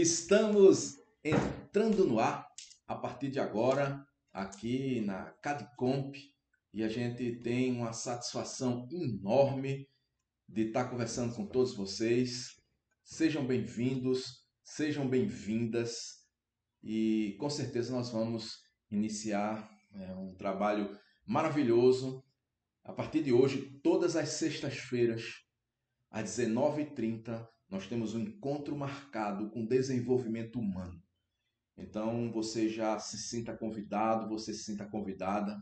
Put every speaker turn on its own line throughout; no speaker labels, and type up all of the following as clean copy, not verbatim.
Estamos entrando no ar a partir de agora, aqui na CADComp, e a gente tem uma satisfação enorme de estar conversando com todos vocês. Sejam bem-vindos, sejam bem-vindas, e com certeza nós vamos iniciar um trabalho maravilhoso. A partir de hoje, todas as sextas-feiras, às 19h30, nós temos um encontro marcado com desenvolvimento humano. Então você já se sinta convidado, você se sinta convidada.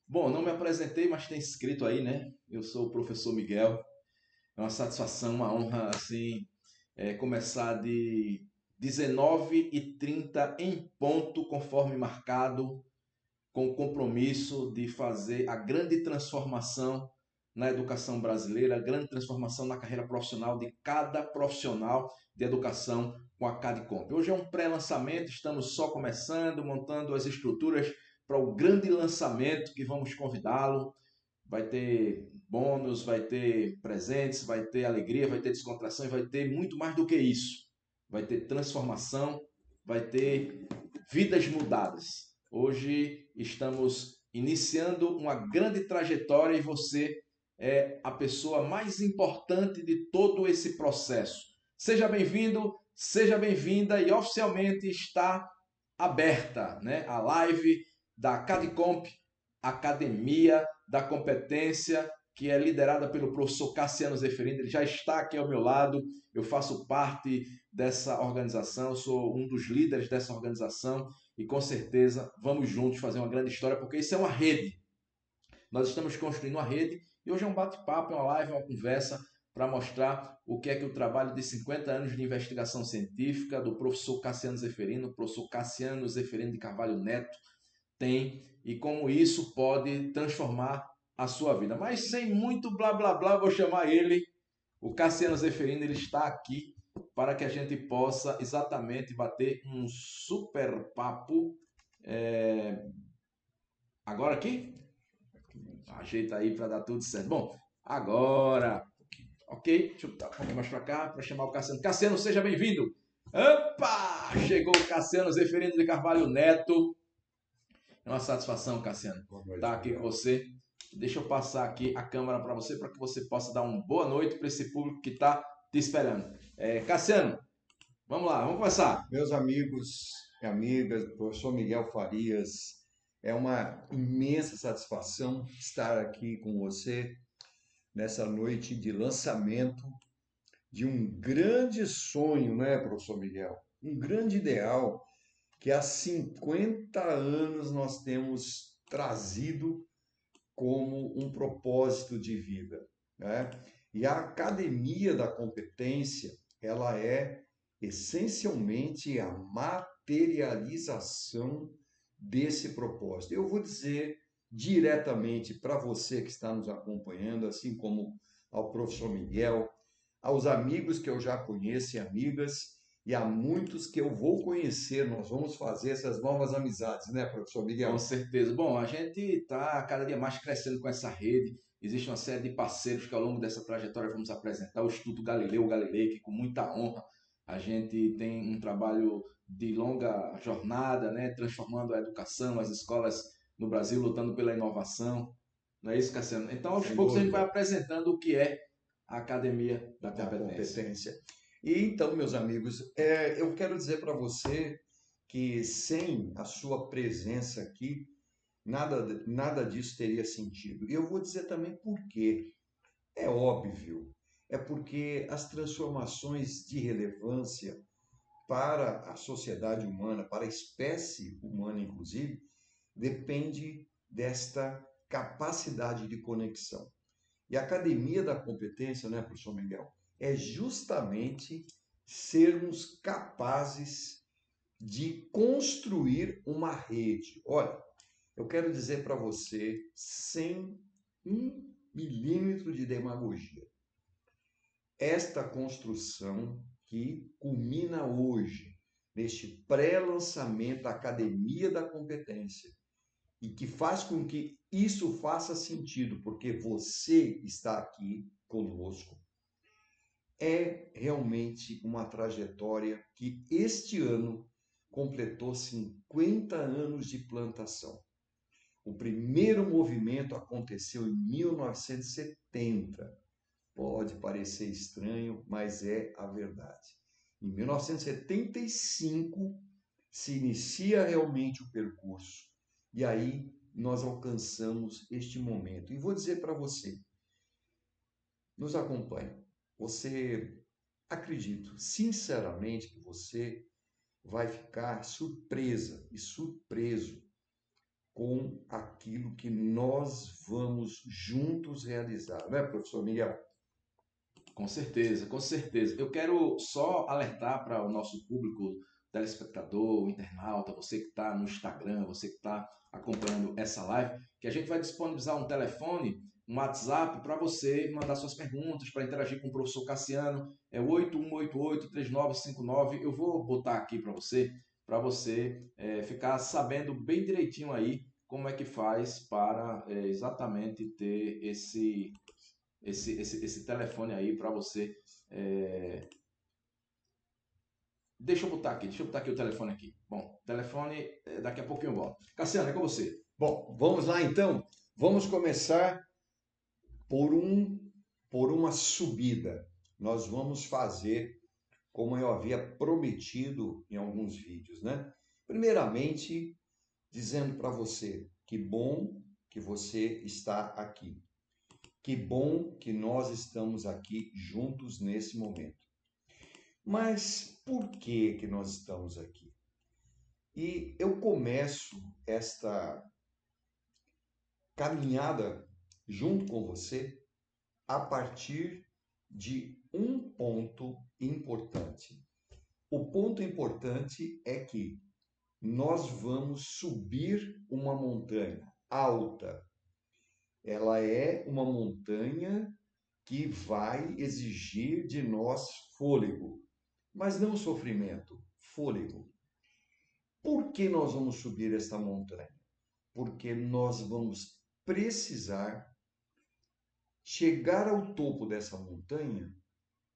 Bom, não me apresentei, mas tem escrito aí, né? Eu sou o professor Miguel. É uma satisfação, uma honra, assim, começar de 19h30 em ponto, conforme marcado, com o compromisso de fazer a grande transformação na educação brasileira, a grande transformação na carreira profissional de cada profissional de educação com a CADComp. Hoje é um pré-lançamento, estamos só começando, montando as estruturas para o grande lançamento que vamos convidá-lo. Vai ter bônus, vai ter presentes, vai ter alegria, vai ter descontração e vai ter muito mais do que isso. Vai ter transformação, vai ter vidas mudadas. Hoje estamos iniciando uma grande trajetória e você é a pessoa mais importante de todo esse processo. Seja bem-vindo, seja bem-vinda e oficialmente está aberta, né, a live da CADComp, Academia da Competência, que é liderada pelo professor Cassiano Zeferino. Ele já está aqui ao meu lado, eu faço parte dessa organização, sou um dos líderes dessa organização e com certeza vamos juntos fazer uma grande história, porque isso é uma rede. Nós estamos construindo uma rede e hoje é um bate-papo, é uma live, é uma conversa para mostrar o que é que o trabalho de 50 anos de investigação científica do professor Cassiano Zeferino, professor Cassiano Zeferino de Carvalho Neto, tem e como isso pode transformar a sua vida. Mas sem muito blá blá blá, vou chamar ele, o Cassiano Zeferino, ele está aqui para que a gente possa exatamente bater um super papo. Agora aqui? Ajeita aí para dar tudo certo. Bom, agora, ok? Deixa eu dar um pouquinho mais para cá para chamar o Cassiano. Cassiano, seja bem-vindo. Opa! Chegou o Cassiano Zeferino de Carvalho Neto. É uma satisfação, Cassiano, estar aqui com você. Deixa eu passar aqui a câmera para que você possa dar uma boa noite para esse público que está te esperando. Cassiano, vamos lá, vamos começar.
Meus amigos e amigas, professor Miguel Farias, é uma imensa satisfação estar aqui com você nessa noite de lançamento de um grande sonho, né, professor Miguel? Um grande ideal que há 50 anos nós temos trazido como um propósito de vida, né? E a Academia da Competência, ela é essencialmente a materialização desse propósito. Eu vou dizer diretamente para você que está nos acompanhando, assim como ao professor Miguel, aos amigos que eu já conheço e amigas, e a muitos que eu vou conhecer. Nós vamos fazer essas novas amizades, né, professor
Com
Miguel?
certeza. Bom, a gente está cada dia mais crescendo com essa rede. Existe uma série de parceiros que ao longo dessa trajetória vamos apresentar. O Instituto Galileu Galilei, que com muita honra a gente tem um trabalho de longa jornada, né, transformando a educação, as escolas no Brasil, lutando pela inovação. Não é isso, Cassiano? Então, aos
Sem
poucos, a gente vai
dúvida.
apresentando o que é a Academia da
Da
Competência.
competência. E então, meus amigos, eu quero dizer para você que sem a sua presença aqui, nada disso teria sentido. E eu vou dizer também por quê. É óbvio, é porque as transformações de relevância para a sociedade humana, para a espécie humana, inclusive, depende desta capacidade de conexão. E a academia da competência, né, professor Miguel, é justamente sermos capazes de construir uma rede. Olha, eu quero dizer para você, sem 1 milímetro de demagogia, esta construção que culmina hoje, neste pré-lançamento da Academia da Competência, e que faz com que isso faça sentido, porque você está aqui conosco. é realmente uma trajetória que este ano completou 50 anos de plantação. O primeiro movimento aconteceu em 1970. Pode parecer estranho, mas é a verdade. Em 1975 se inicia realmente o percurso. E aí nós alcançamos este momento. E vou dizer para você, nos acompanhe. Você, acredito sinceramente que você vai ficar surpresa e surpreso com aquilo que nós vamos juntos realizar, não é, professor Miguel?
Com certeza, com certeza. Eu quero só alertar para o nosso público, telespectador, o internauta, você que está no Instagram, você que está acompanhando essa live, que a gente vai disponibilizar um telefone, um WhatsApp para você mandar suas perguntas, para interagir com o professor Cassiano. É o 8188-3959. Eu vou botar aqui para você ficar sabendo bem direitinho aí como é que faz para exatamente ter esse telefone aí para você. Deixa eu botar aqui o telefone aqui. Bom, telefone, daqui a pouquinho eu volto. Cassiano, é com você.
Bom, vamos lá então. Vamos começar por uma subida. Nós vamos fazer como eu havia prometido em alguns vídeos, né? Primeiramente, dizendo para você que bom que você está aqui. Que bom que nós estamos aqui juntos nesse momento. Mas por que nós estamos aqui? E eu começo esta caminhada junto com você a partir de um ponto importante. O ponto importante é que nós vamos subir uma montanha alta. Ela é uma montanha que vai exigir de nós fôlego, mas não sofrimento, fôlego. Por que nós vamos subir esta montanha? Porque nós vamos precisar chegar ao topo dessa montanha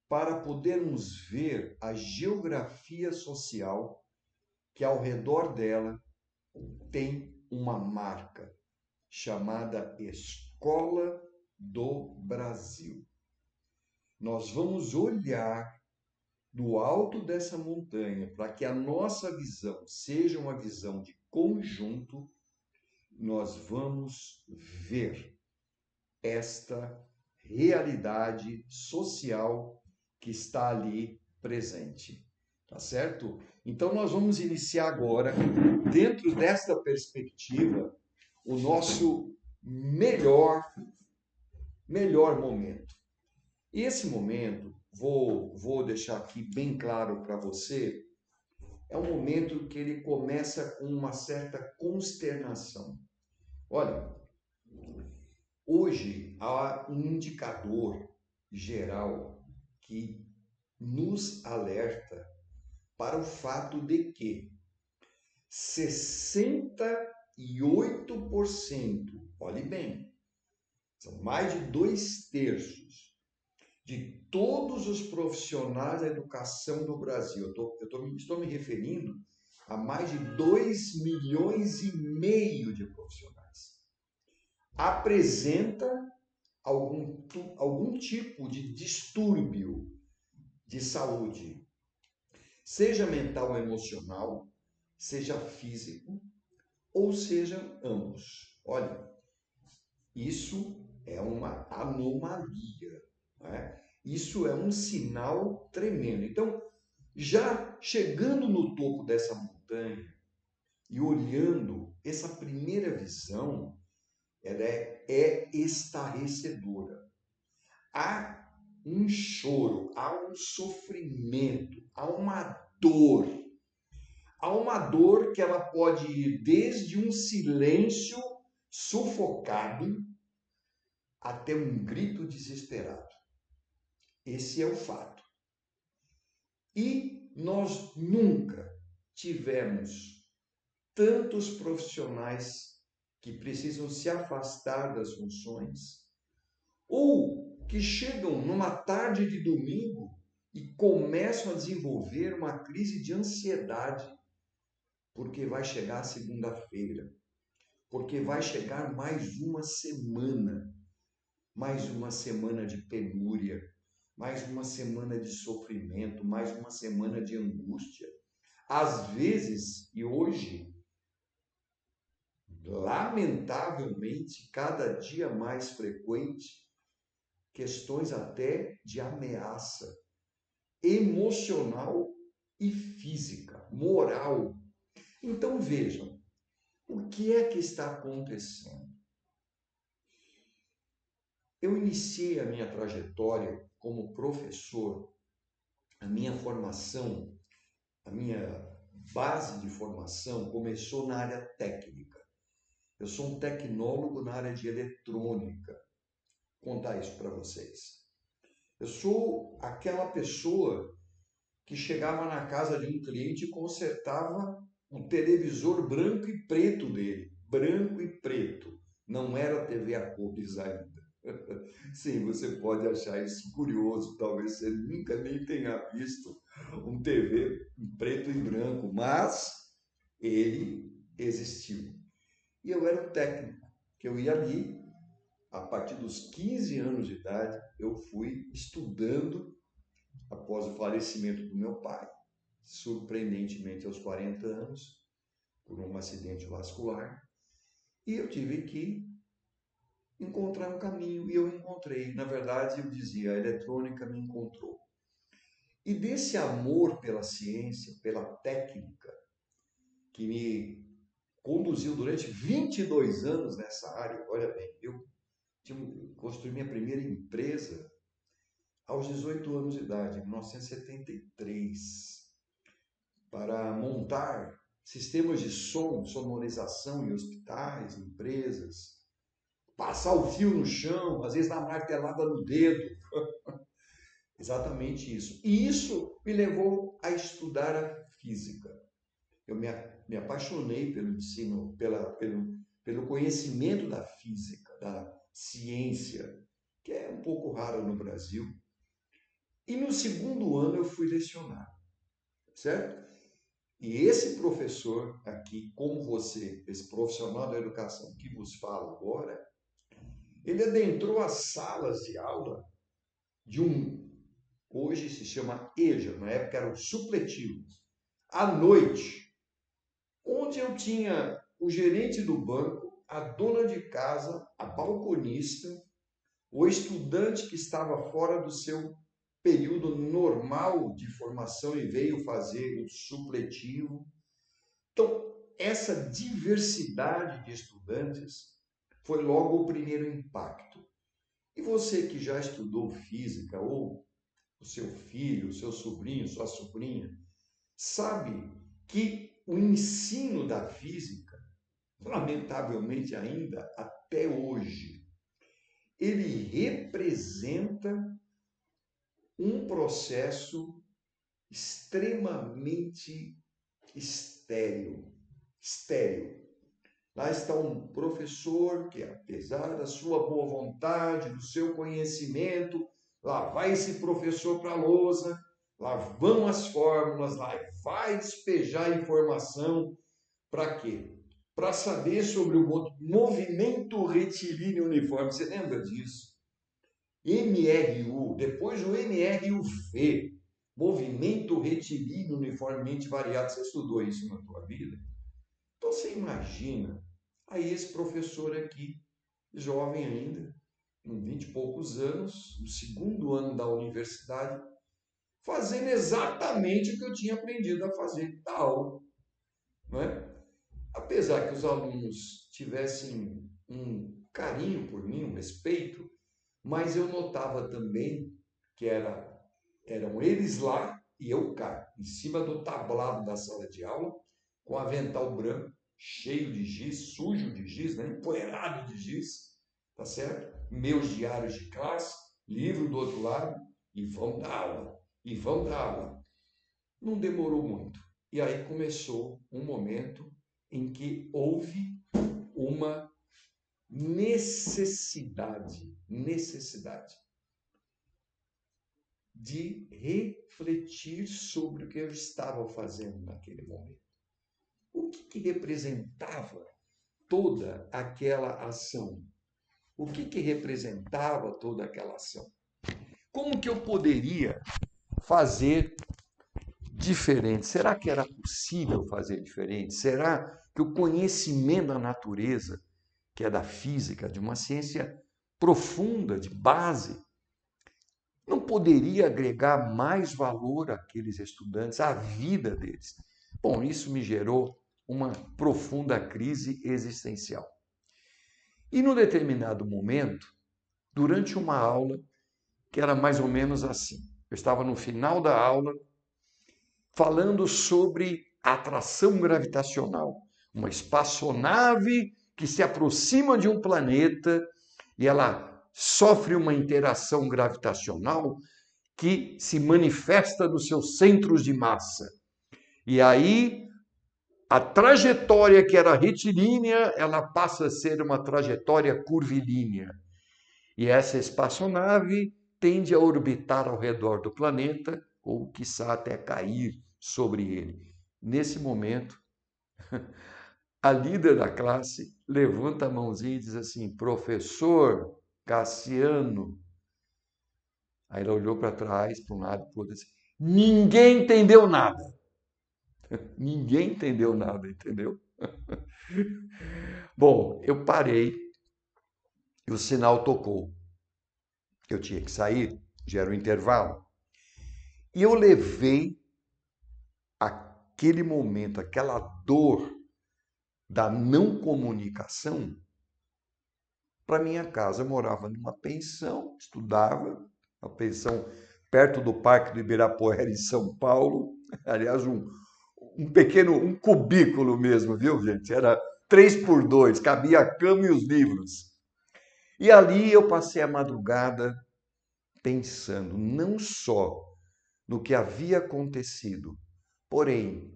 para podermos ver a geografia social que ao redor dela tem uma marca chamada Escola do Brasil. Nós vamos olhar do alto dessa montanha para que a nossa visão seja uma visão de conjunto, nós vamos ver esta realidade social que está ali presente. Tá certo? Então nós vamos iniciar agora, dentro desta perspectiva, o nosso melhor momento. E esse momento, vou deixar aqui bem claro para você, é um momento que ele começa com uma certa consternação. Olha, hoje há um indicador geral que nos alerta para o fato de que 68%, olhe bem, são mais de 2/3 de todos os profissionais da educação no Brasil, estou me referindo a mais de 2,5 milhões de profissionais, apresenta algum tipo de distúrbio de saúde, seja mental ou emocional, seja físico, ou seja ambos. Olha, isso é uma anomalia, né? Isso é um sinal tremendo. Então, já chegando no topo dessa montanha e olhando essa primeira visão, ela é estarrecedora. Há um choro, há um sofrimento, há uma dor. Há uma dor que ela pode ir desde um silêncio sufocado até um grito desesperado. Esse é o fato. E nós nunca tivemos tantos profissionais que precisam se afastar das funções ou que chegam numa tarde de domingo e começam a desenvolver uma crise de ansiedade, porque vai chegar a segunda-feira, porque vai chegar mais uma semana de penúria, mais uma semana de sofrimento, mais uma semana de angústia. Às vezes, e hoje, lamentavelmente, cada dia mais frequente, questões até de ameaça emocional e física, moral. Então vejam, o que é que está acontecendo? Eu iniciei a minha trajetória como professor, a minha formação, a minha base de formação começou na área técnica. Eu sou um tecnólogo na área de eletrônica. Vou contar isso para vocês. Eu sou aquela pessoa que chegava na casa de um cliente e consertava o televisor branco e preto dele. Branco e preto. Não era TV a cores ainda. Sim, você pode achar isso curioso. Talvez você nunca nem tenha visto um TV em preto e branco, mas ele existiu. E eu era um técnico, que eu ia ali, a partir dos 15 anos de idade, eu fui estudando após o falecimento do meu pai, surpreendentemente aos 40 anos, por um acidente vascular, e eu tive que encontrar um caminho, e eu encontrei. Na verdade, eu dizia, a eletrônica me encontrou. E desse amor pela ciência, pela técnica, que me conduziu durante 22 anos nessa área, olha bem, eu construí minha primeira empresa aos 18 anos de idade, em 1973, para montar sistemas de som, sonorização em hospitais, empresas, passar o fio no chão, às vezes dar martelada no dedo. Exatamente isso. E isso me levou a estudar a física. Eu me apaixonei pelo ensino, pelo conhecimento da física, da ciência, que é um pouco raro no Brasil. E no segundo ano eu fui lecionar, certo? E esse professor aqui, como você, esse profissional da educação que vos fala agora, ele adentrou as salas de aula de hoje se chama EJA, na época era o supletivo, à noite, onde eu tinha o gerente do banco, a dona de casa, a balconista, o estudante que estava fora do seu período normal de formação e veio fazer o supletivo. Então, essa diversidade de estudantes foi logo o primeiro impacto. E você que já estudou física, ou o seu filho, o seu sobrinho, sua sobrinha, sabe que o ensino da física, lamentavelmente ainda até hoje, ele representa um processo extremamente estéril. Lá está um professor que, apesar da sua boa vontade, do seu conhecimento, lá vai esse professor para a lousa, lá vão as fórmulas, lá vai despejar informação. Para quê? Para saber sobre o movimento retilíneo uniforme. Você lembra disso? MRU, depois o MRUV, movimento retilíneo uniformemente variado. Você estudou isso na tua vida? Então você imagina, aí esse professor aqui, jovem ainda, com 20 e poucos anos, no segundo ano da universidade, fazendo exatamente o que eu tinha aprendido a fazer, da aula. Não é? Apesar que os alunos tivessem um carinho por mim, um respeito, mas eu notava também que eram eles lá e eu cá, em cima do tablado da sala de aula, com avental branco, cheio de giz, sujo de giz, né? Empoeirado de giz, tá certo? Meus diários de classe, livro do outro lado, e vão dar aula, e vão dar aula. Não demorou muito. E aí começou um momento em que houve uma necessidade. de refletir sobre o que eu estava fazendo naquele momento. O que representava toda aquela ação? O que representava toda aquela ação? Como que eu poderia fazer diferente? Será que era possível fazer diferente? Será que o conhecimento da natureza, que é da física, de uma ciência profunda, de base, não poderia agregar mais valor àqueles estudantes, à vida deles? Bom, isso me gerou uma profunda crise existencial. E num determinado momento, durante uma aula, que era mais ou menos assim, eu estava no final da aula, falando sobre a atração gravitacional, uma espaçonave que se aproxima de um planeta e ela sofre uma interação gravitacional que se manifesta nos seus centros de massa. E aí a trajetória que era retilínea, ela passa a ser uma trajetória curvilínea. E essa espaçonave tende a orbitar ao redor do planeta, ou quiçá até cair sobre ele. Nesse momento, a líder da classe levanta a mãozinha e diz assim: professor Cassiano. Aí ela olhou para trás, para um lado, para o outro, e disse: ninguém entendeu nada. Ninguém entendeu nada, entendeu? Bom, eu parei e o sinal tocou. Eu tinha que sair, já era o intervalo. E eu levei aquele momento, aquela dor da não comunicação para minha casa. Eu morava numa pensão, estudava, uma pensão perto do Parque do Ibirapuera, em São Paulo. Aliás, um pequeno, um cubículo mesmo, viu, gente? Era 3x2, cabia a cama e os livros. E ali eu passei a madrugada pensando não só no que havia acontecido, porém,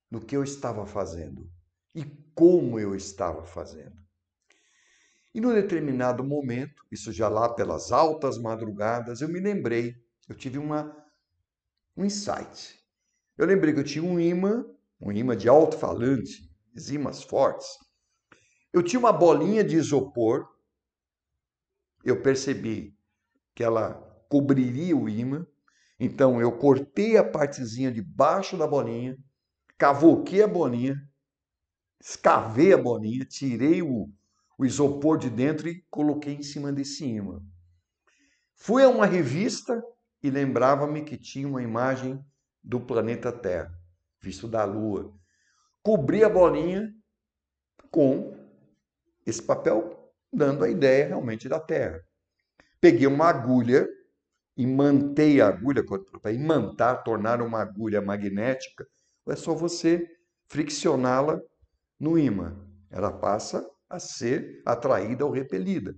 no que eu estava fazendo e como eu estava fazendo. E num determinado momento, isso já lá pelas altas madrugadas, eu me lembrei, eu tive um insight. Eu lembrei que eu tinha um imã de alto-falante, imãs fortes. Eu tinha uma bolinha de isopor, eu percebi que ela cobriria o imã, então eu cortei a partezinha de baixo da bolinha, cavoquei a bolinha, escavei a bolinha, tirei o isopor de dentro e coloquei em cima desse imã. Fui a uma revista e lembrava-me que tinha uma imagem do planeta Terra, visto da Lua. Cobri a bolinha com esse papel, dando a ideia realmente da Terra. Peguei uma agulha, imantei a agulha, para imantar, tornar uma agulha magnética, é só você friccioná-la no ímã. Ela passa a ser atraída ou repelida.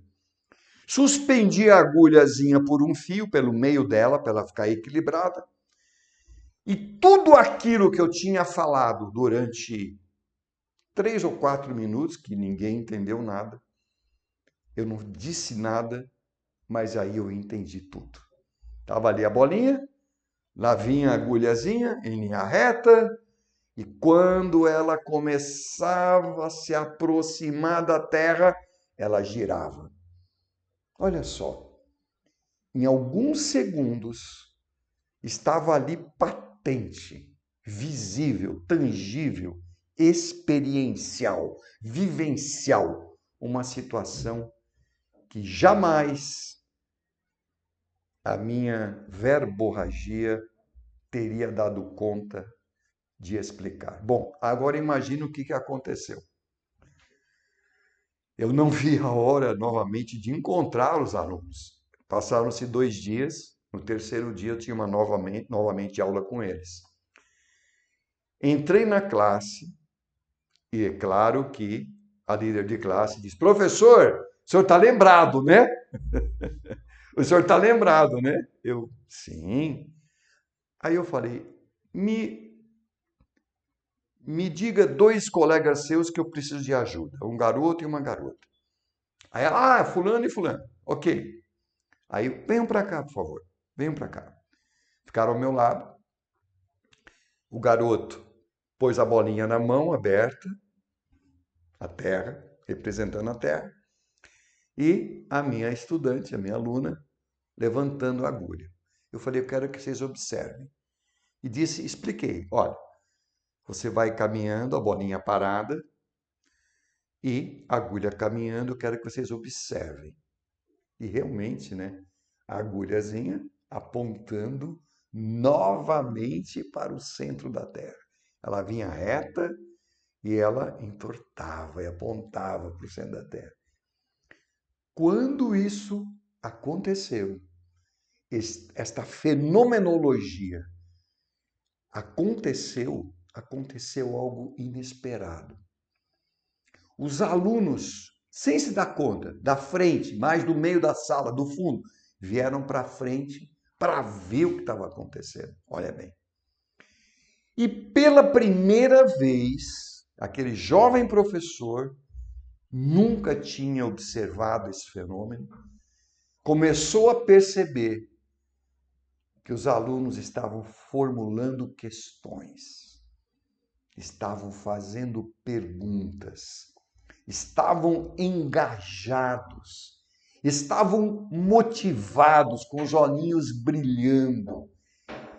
Suspendi a agulhazinha por um fio pelo meio dela, para ela ficar equilibrada. E tudo aquilo que eu tinha falado durante 3 ou 4 minutos, que ninguém entendeu nada, eu não disse nada, mas aí eu entendi tudo. Estava ali a bolinha, lá vinha a agulhazinha em linha reta, e quando ela começava a se aproximar da Terra, ela girava. Olha só, em alguns segundos estava ali patente, visível, tangível, experiencial, vivencial, uma situação que jamais a minha verborragia teria dado conta de explicar. Bom, agora imagine o que aconteceu. Eu não vi a hora novamente de encontrar os alunos. Passaram-se 2 dias, no terceiro dia eu tinha novamente aula com eles. Entrei na classe e é claro que a líder de classe disse: professor, o senhor está lembrado, né? O senhor está lembrado, né? Eu, sim. Aí eu falei: me diga 2 colegas seus que eu preciso de ajuda, um garoto e uma garota. Aí ela, fulano e fulano. Ok. Aí, venham para cá, por favor. Venham para cá. Ficaram ao meu lado. O garoto pôs a bolinha na mão aberta, a terra, representando a terra, e a minha estudante, a minha aluna, levantando a agulha. Eu falei, eu quero que vocês observem. E expliquei, olha, você vai caminhando, a bolinha parada, e a agulha caminhando, eu quero que vocês observem. E realmente, né, a agulhazinha apontando novamente para o centro da Terra. Ela vinha reta e ela entortava e apontava para o centro da Terra. Quando isso aconteceu, esta fenomenologia aconteceu algo inesperado. Os alunos, sem se dar conta, da frente, mais do meio da sala, do fundo, vieram para frente para ver o que estava acontecendo. Olha bem. E pela primeira vez, aquele jovem professor nunca tinha observado esse fenômeno, começou a perceber que os alunos estavam formulando questões, estavam fazendo perguntas, estavam engajados, estavam motivados, com os olhinhos brilhando,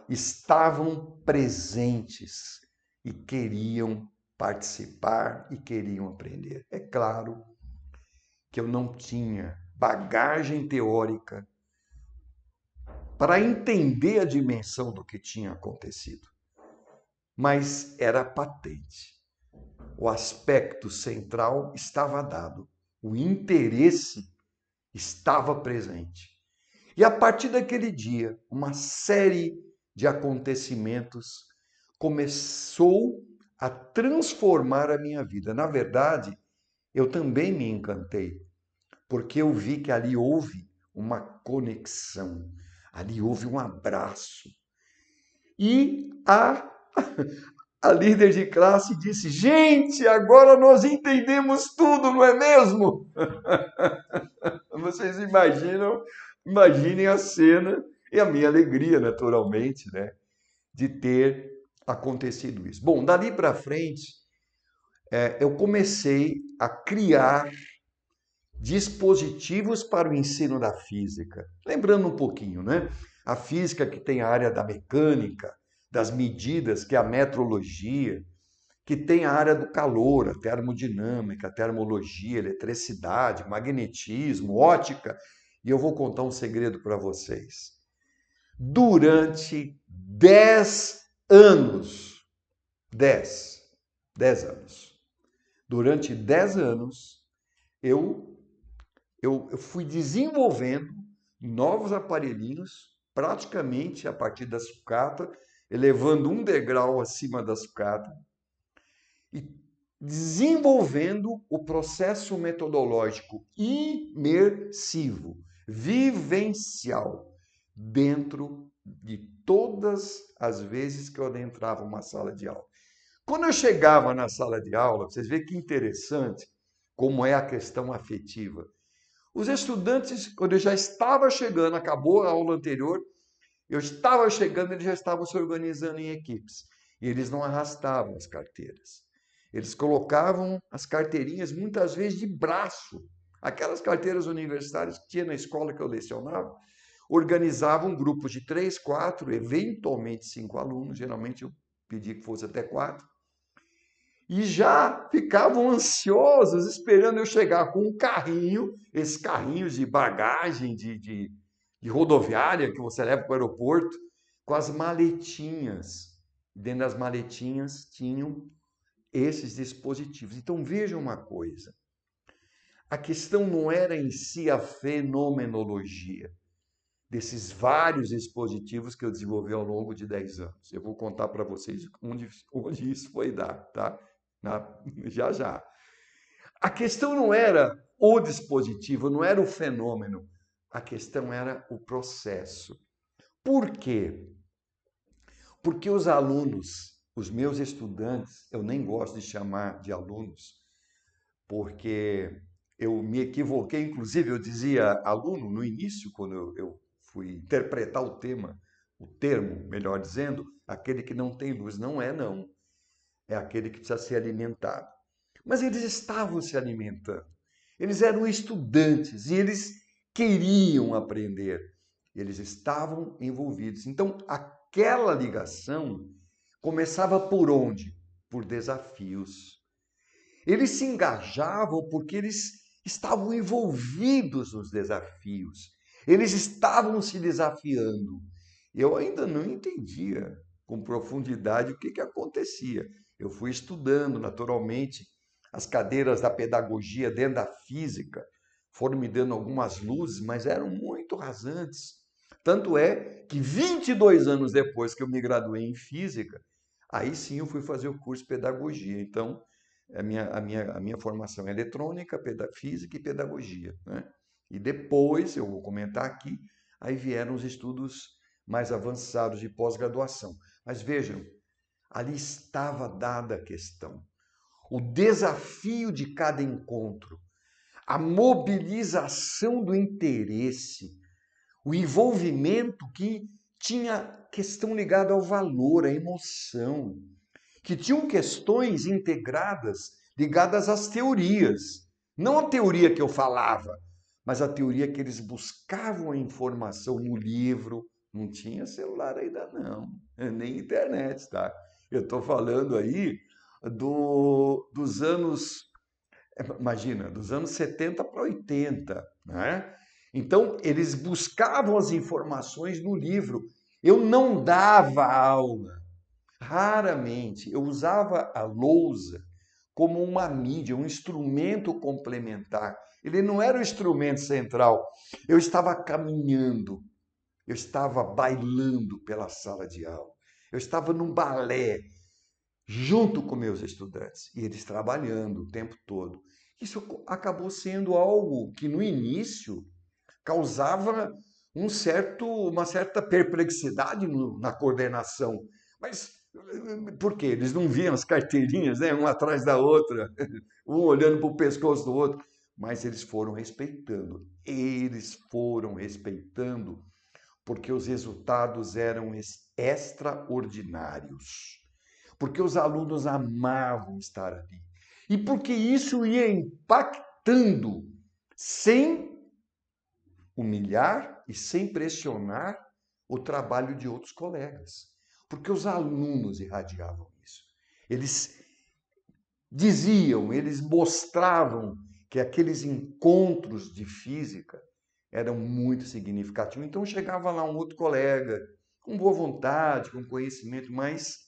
estavam presentes e queriam participar e queriam aprender. É claro que eu não tinha bagagem teórica para entender a dimensão do que tinha acontecido, mas era patente. O aspecto central estava dado, o interesse estava presente. E a partir daquele dia, uma série de acontecimentos começou a transformar a minha vida. Na verdade, eu também me encantei, porque eu vi que ali houve uma conexão, ali houve um abraço. E a líder de classe disse: gente, agora nós entendemos tudo, não é mesmo? Vocês imaginem a cena e a minha alegria, naturalmente, né, de ter acontecido isso. Bom, dali para frente, eu comecei a criar dispositivos para o ensino da física. Lembrando um pouquinho, né? A física que tem a área da mecânica, das medidas, que é a metrologia, que tem a área do calor, a termodinâmica, a termologia, eletricidade, magnetismo, ótica. E eu vou contar um segredo para vocês. Durante 10 anos, 10 anos, durante 10 anos, eu fui desenvolvendo novos aparelhinhos, praticamente a partir da sucata, elevando um degrau acima da sucata, e desenvolvendo o processo metodológico imersivo, vivencial, dentro de todas as vezes que eu adentrava uma sala de aula. Quando eu chegava na sala de aula, vocês veem que interessante como é a questão afetiva. Os estudantes, quando eu já estava chegando, acabou a aula anterior, eu estava chegando, eles já estavam se organizando em equipes. E eles não arrastavam as carteiras. Eles colocavam as carteirinhas, muitas vezes, de braço. Aquelas carteiras universitárias que tinha na escola que eu lecionava, organizavam grupos de 3, 4, eventualmente 5 alunos. Geralmente eu pedi que fosse até 4. E já ficavam ansiosos esperando eu chegar com um carrinho, esses carrinhos de bagagem de rodoviária que você leva para o aeroporto, com as maletinhas. Dentro das maletinhas tinham esses dispositivos. Então vejam uma coisa, a questão não era em si a fenomenologia desses vários dispositivos que eu desenvolvi ao longo de 10 anos. Eu vou contar para vocês onde isso foi dar, tá? Já já. A questão não era o dispositivo, não era o fenômeno. A questão era o processo. Por quê? Porque os alunos, os meus estudantes, eu nem gosto de chamar de alunos, porque eu me equivoquei, inclusive eu dizia aluno no início, quando eu fui interpretar o tema O termo, melhor dizendo, aquele que não tem luz. Não é, não. É aquele que precisa ser alimentado. Mas eles estavam se alimentando. Eles eram estudantes e eles queriam aprender. Eles estavam envolvidos. Então, aquela ligação começava por onde? Por desafios. Eles se engajavam porque eles estavam envolvidos nos desafios. Eles estavam se desafiando. Eu ainda não entendia com profundidade o que acontecia. Eu fui estudando, naturalmente, as cadeiras da pedagogia dentro da física, foram me dando algumas luzes, mas eram muito rasantes. Tanto é que 22 anos depois que eu me graduei em física, aí sim eu fui fazer o curso de pedagogia. Então, a minha formação é eletrônica, física e pedagogia, né? E depois, eu vou comentar aqui, aí vieram os estudos mais avançados de pós-graduação. Mas vejam, ali estava dada a questão. O desafio de cada encontro, a mobilização do interesse, o envolvimento que tinha questão ligada ao valor, à emoção, que tinham questões integradas ligadas às teorias. Não a teoria que eu falava, mas a teoria que eles buscavam a informação no livro. Não tinha celular ainda não, nem internet, tá? Eu estou falando aí dos anos, imagina, dos anos 70 para 80, né? Então, eles buscavam as informações no livro. Eu não dava aula. Raramente. Eu usava a lousa como uma mídia, um instrumento complementar. Ele não era o instrumento central. Eu estava caminhando, eu estava bailando pela sala de aula, eu estava num balé junto com meus estudantes e eles trabalhando o tempo todo. Isso acabou sendo algo que no início causava uma certa perplexidade na coordenação. Mas por quê? Eles não viam as carteirinhas, né? Uma atrás da outra, um olhando para o pescoço do outro. Mas eles foram respeitando. Eles foram respeitando porque os resultados eram extraordinários. Porque os alunos amavam estar ali. E porque isso ia impactando sem humilhar e sem pressionar o trabalho de outros colegas. Porque os alunos irradiavam isso. Eles diziam, eles mostravam que aqueles encontros de física eram muito significativos. Então chegava lá um outro colega, com boa vontade, com conhecimento, mas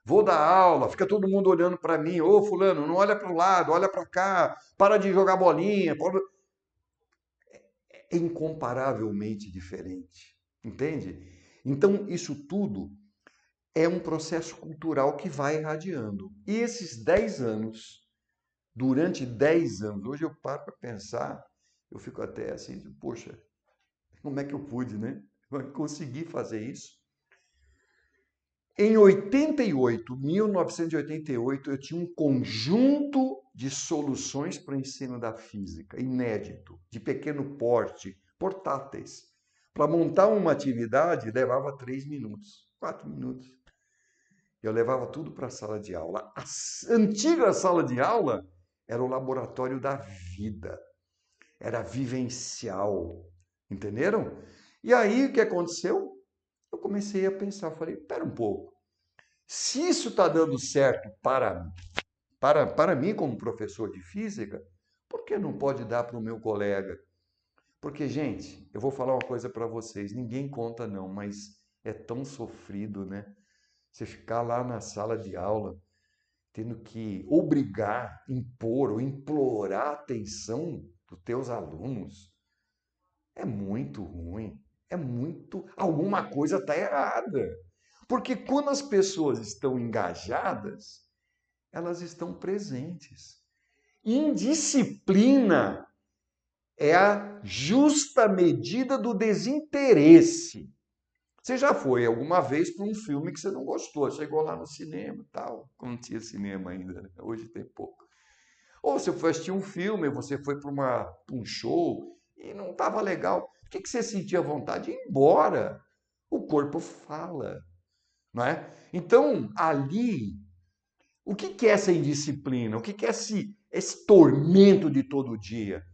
vou dar aula, fica todo mundo olhando para mim, ô fulano, não olha para o lado, olha para cá, para de jogar bolinha. É incomparavelmente diferente, entende? Então, isso tudo é um processo cultural que vai irradiando. E esses 10 anos, durante 10 anos, hoje eu paro para pensar, eu fico até assim, poxa, como é que eu pude, né? Como é que eu consegui fazer isso? Em 1988, eu tinha um conjunto de soluções para o ensino da física, inédito, de pequeno porte, portáteis. Para montar uma atividade levava 3 minutos, 4 minutos. Eu levava tudo para a sala de aula. A antiga sala de aula era o laboratório da vida, era vivencial, entenderam? E aí o que aconteceu? Eu comecei a pensar, falei, espera um pouco, se isso está dando certo para mim como professor de física, por que não pode dar para o meu colega? Porque, gente, eu vou falar uma coisa para vocês, ninguém conta não, mas é tão sofrido, né? Você ficar lá na sala de aula, tendo que obrigar, impor ou implorar a atenção dos teus alunos, é muito ruim, é muito... Alguma coisa está errada. Porque quando as pessoas estão engajadas, elas estão presentes. Indisciplina é a justa medida do desinteresse. Você já foi alguma vez para um filme que você não gostou, chegou lá no cinema e tal, quando não tinha cinema ainda, né? Hoje tem pouco. Ou você foi assistir um filme, você foi para um show e não estava legal. O que você sentia vontade de ir embora? O corpo fala, não é? Então, ali, o que é essa indisciplina? O que é esse tormento de todo dia?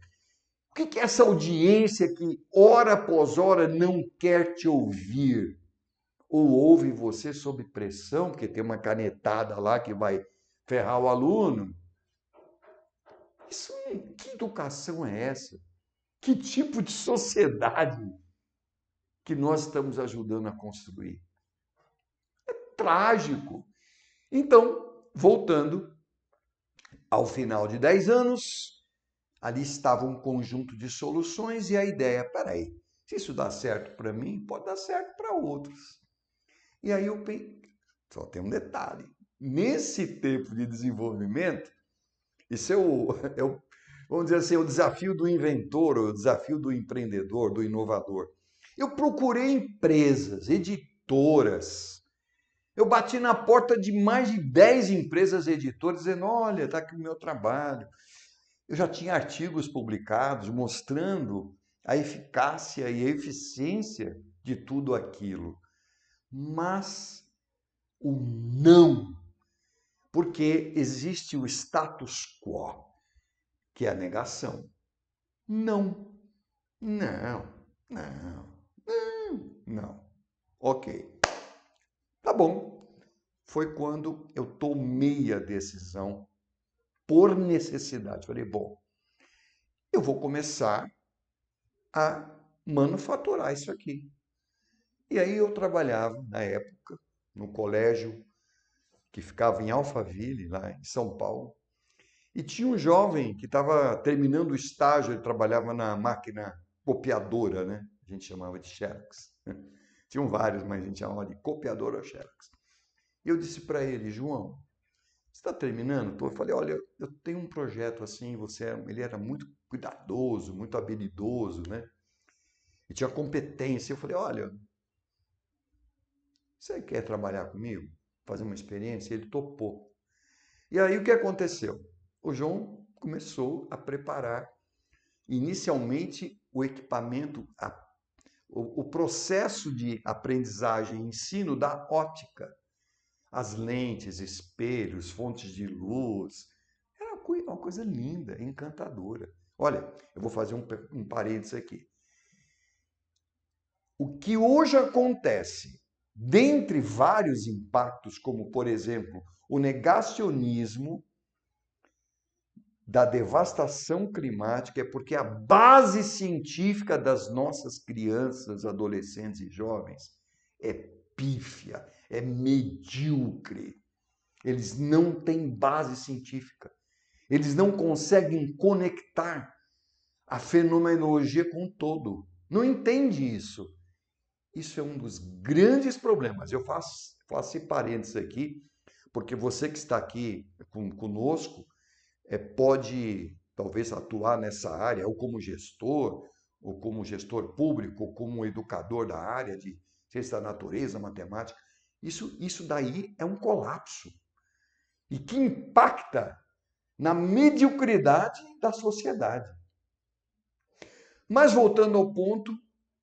O que é essa audiência que, hora após hora, não quer te ouvir? Ou ouve você sob pressão, porque tem uma canetada lá que vai ferrar o aluno? Isso, que educação é essa? Que tipo de sociedade que nós estamos ajudando a construir? Trágico. Então, voltando ao final de 10 anos, ali estava um conjunto de soluções e a ideia, peraí, se isso dá certo para mim, pode dar certo para outros. E aí eu pensei, só tem um detalhe, nesse tempo de desenvolvimento, isso vamos dizer assim, o desafio do inventor, o desafio do empreendedor, do inovador. Eu procurei empresas, editoras, eu bati na porta de mais de 10 empresas editoras, dizendo, olha, está aqui o meu trabalho. Eu já tinha artigos publicados mostrando a eficácia e a eficiência de tudo aquilo. Mas o não, porque existe o status quo, que é a negação. Não, não, não, não, não. Ok, tá bom. Foi quando eu tomei a decisão por necessidade. Falei, bom, eu vou começar a manufaturar isso aqui. E aí eu trabalhava, na época, no colégio que ficava em Alphaville, lá em São Paulo, e tinha um jovem que estava terminando o estágio, ele trabalhava na máquina copiadora, né? A gente chamava de Xerox. Tinham vários, mas a gente chamava de copiadora ou Xerox. E eu disse para ele, João, você está terminando? Eu falei, olha, eu tenho um projeto assim, ele era muito cuidadoso, muito habilidoso, né? E tinha competência. Eu falei, olha, você quer trabalhar comigo? Fazer uma experiência? Ele topou. E aí o que aconteceu? O João começou a preparar inicialmente o equipamento, o processo de aprendizagem e ensino da ótica. As lentes, espelhos, fontes de luz. Era uma coisa linda, encantadora. Olha, eu vou fazer um parênteses aqui. O que hoje acontece, dentre vários impactos, como, por exemplo, o negacionismo da devastação climática, é porque a base científica das nossas crianças, adolescentes e jovens é pífia, é medíocre. Eles não têm base científica. Eles não conseguem conectar a fenomenologia com o todo. Não entende isso. Isso é um dos grandes problemas. Eu faço esse parênteses aqui, porque você que está aqui conosco pode talvez atuar nessa área, ou como gestor público, ou como educador da área de ciência da natureza, matemática. Isso daí é um colapso e que impacta na mediocridade da sociedade. Mas voltando ao ponto,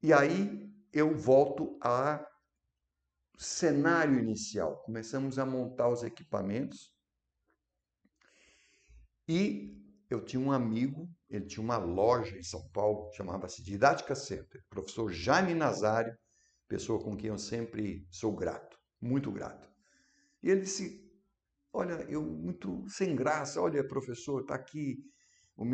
e aí eu volto ao cenário inicial. Começamos a montar os equipamentos e eu tinha um amigo, ele tinha uma loja em São Paulo, chamava-se Didática Center, professor Jaime Nazário, pessoa com quem eu sempre sou grato, muito grato. E ele disse, olha, eu muito sem graça, olha, professor, está aqui a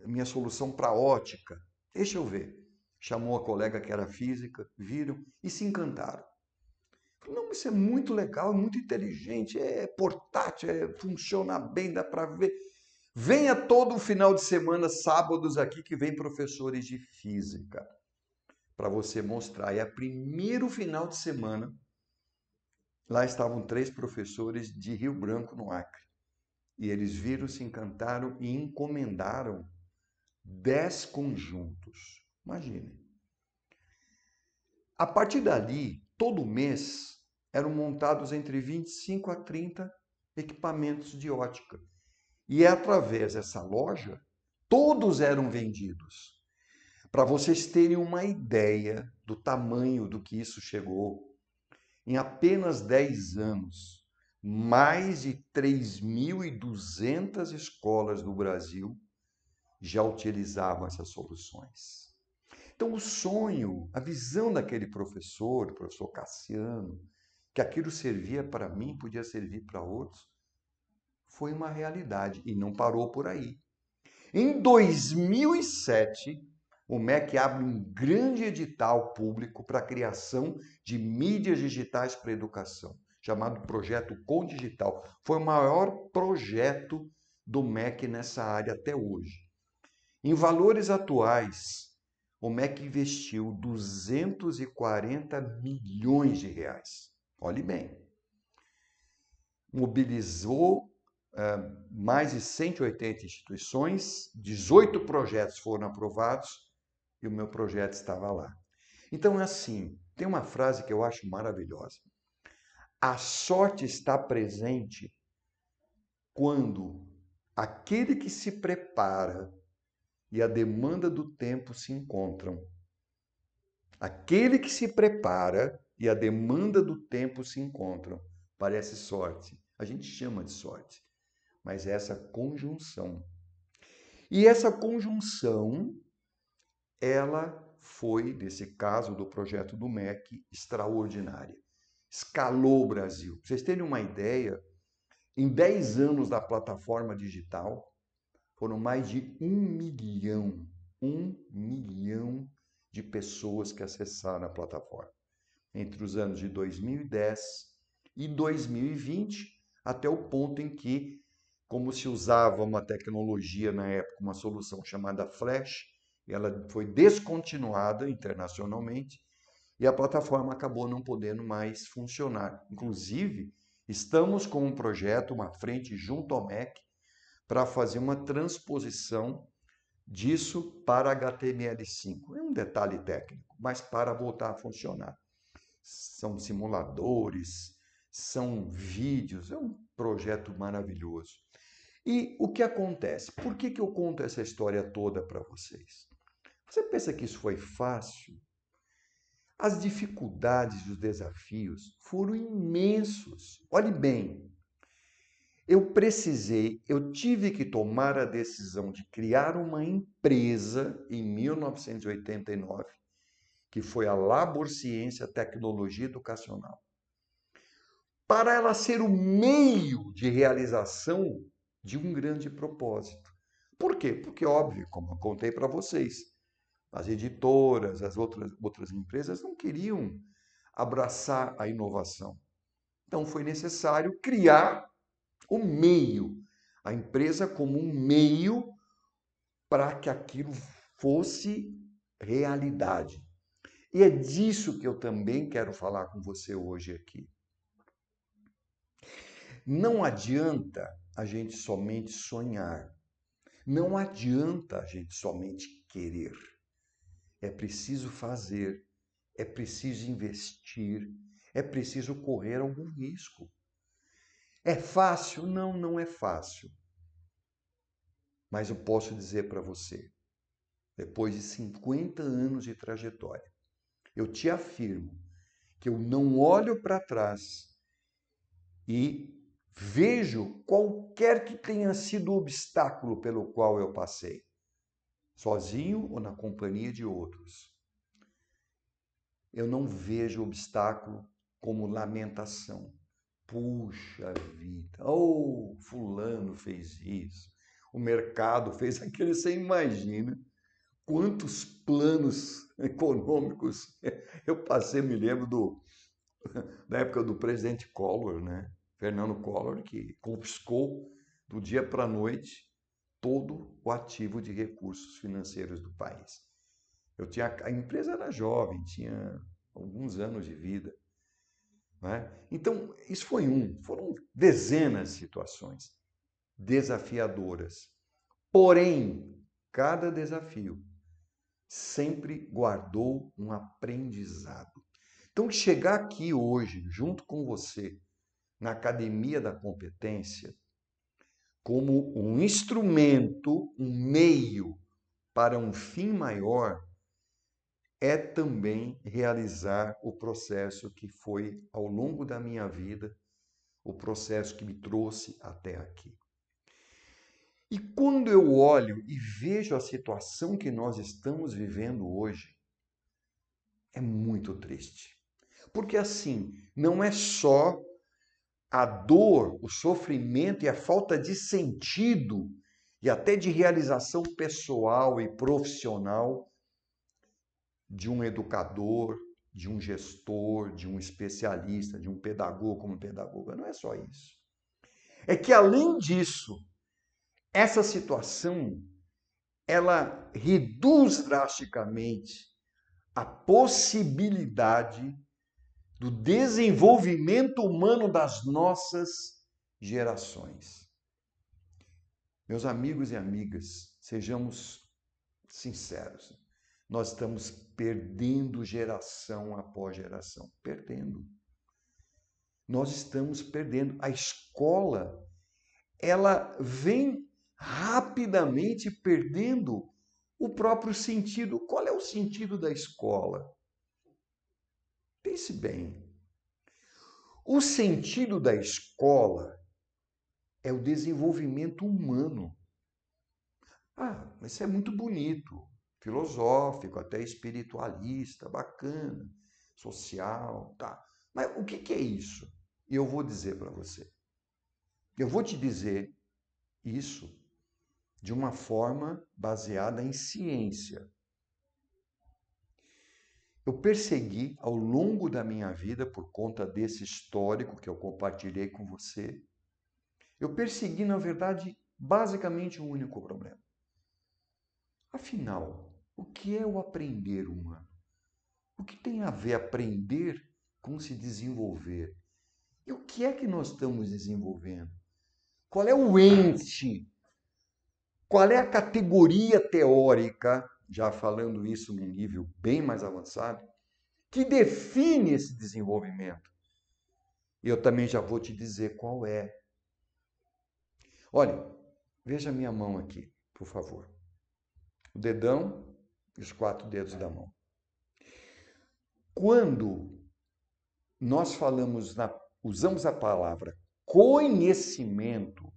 minha solução para ótica. Deixa eu ver. Chamou a colega que era física, viram e se encantaram. Falei, não, isso é muito legal, muito inteligente, é portátil, funciona bem, dá para ver. Venha todo final de semana, sábados aqui, que vem professores de física para você mostrar. E a primeiro final de semana, lá estavam 3 professores de Rio Branco, no Acre. E eles viram, se encantaram e encomendaram 10 conjuntos. Imagine. A partir dali, todo mês, eram montados entre 25 a 30 equipamentos de ótica. E através dessa loja, todos eram vendidos. Para vocês terem uma ideia do tamanho do que isso chegou, em apenas 10 anos, mais de 3.200 escolas do Brasil já utilizavam essas soluções. Então, o sonho, a visão daquele professor, o professor Cassiano, que aquilo servia para mim, podia servir para outros, foi uma realidade e não parou por aí. Em 2007, o MEC abre um grande edital público para a criação de mídias digitais para a educação, chamado Projeto Condigital. Foi o maior projeto do MEC nessa área até hoje. Em valores atuais, o MEC investiu 240 milhões de reais. Olhe bem. Mobilizou mais de 180 instituições, 18 projetos foram aprovados e o meu projeto estava lá. Então, é assim, tem uma frase que eu acho maravilhosa. A sorte está presente quando aquele que se prepara e a demanda do tempo se encontram. Aquele que se prepara e a demanda do tempo se encontram. Parece sorte. A gente chama de sorte. Mas é essa conjunção. E essa conjunção, ela foi, nesse caso do projeto do MEC, extraordinária. Escalou o Brasil. Pra vocês terem uma ideia, em 10 anos da plataforma digital, foram mais de 1 milhão de pessoas que acessaram a plataforma. Entre os anos de 2010 e 2020, até o ponto em que, como se usava uma tecnologia na época, uma solução chamada Flash, ela foi descontinuada internacionalmente e a plataforma acabou não podendo mais funcionar. Inclusive, estamos com um projeto, uma frente junto ao MEC, para fazer uma transposição disso para HTML5. É um detalhe técnico, mas para voltar a funcionar. São simuladores, são vídeos, é um projeto maravilhoso. E o que acontece? Por que eu conto essa história toda para vocês? Você pensa que isso foi fácil? As dificuldades e os desafios foram imensos. Olhe bem, eu tive que tomar a decisão de criar uma empresa em 1989, que foi a Labor Ciência Tecnologia Educacional, para ela ser o meio de realização de um grande propósito. Por quê? Porque, óbvio, como eu contei para vocês, as editoras, as outras empresas não queriam abraçar a inovação. Então, foi necessário criar o meio, a empresa como um meio para que aquilo fosse realidade. E é disso que eu também quero falar com você hoje aqui. Não adianta a gente somente sonhar. Não adianta a gente somente querer. É preciso fazer, é preciso investir, é preciso correr algum risco. É fácil? Não, não é fácil. Mas eu posso dizer para você, depois de 50 anos de trajetória, eu te afirmo que eu não olho para trás e vejo qualquer que tenha sido o obstáculo pelo qual eu passei, sozinho ou na companhia de outros. Eu não vejo obstáculo como lamentação. Puxa vida, oh, fulano fez isso, o mercado fez aquilo, você imagina quantos planos econômicos eu passei, me lembro da época do presidente Collor, né? Fernando Collor, que confiscou do dia para a noite todo o ativo de recursos financeiros do país. A empresa era jovem, tinha alguns anos de vida. Né? Então, isso foram dezenas de situações desafiadoras. Porém, cada desafio sempre guardou um aprendizado. Então, chegar aqui hoje, junto com você, na Academia da Competência, como um instrumento, um meio para um fim maior, é também realizar o processo que foi, ao longo da minha vida, o processo que me trouxe até aqui. E quando eu olho e vejo a situação que nós estamos vivendo hoje, é muito triste. Porque assim, não é só a dor, o sofrimento e a falta de sentido e até de realização pessoal e profissional de um educador, de um gestor, de um especialista, de um pedagogo como pedagoga. Não é só isso. É que, além disso, essa situação ela reduz drasticamente a possibilidade do desenvolvimento humano das nossas gerações. Meus amigos e amigas, sejamos sinceros. Nós estamos perdendo geração após geração. Perdendo. Nós estamos perdendo. A escola, ela vem rapidamente perdendo o próprio sentido. Qual é o sentido da escola? Pense bem. O sentido da escola é o desenvolvimento humano. Ah, mas isso é muito bonito, filosófico, até espiritualista, bacana, social, tá. Mas o que é isso? E eu vou dizer para você. Eu vou te dizer isso de uma forma baseada em ciência. Eu persegui ao longo da minha vida, por conta desse histórico que eu compartilhei com você, eu persegui, na verdade, basicamente um único problema. Afinal, o que é o aprender humano? O que tem a ver aprender com se desenvolver? E o que é que nós estamos desenvolvendo? Qual é o ente? Qual é a categoria teórica, já falando isso num nível bem mais avançado, que define esse desenvolvimento? E eu também já vou te dizer qual é. Olha, veja a minha mão aqui, por favor. O dedão e os 4 dedos da mão. Quando nós usamos a palavra conhecimento,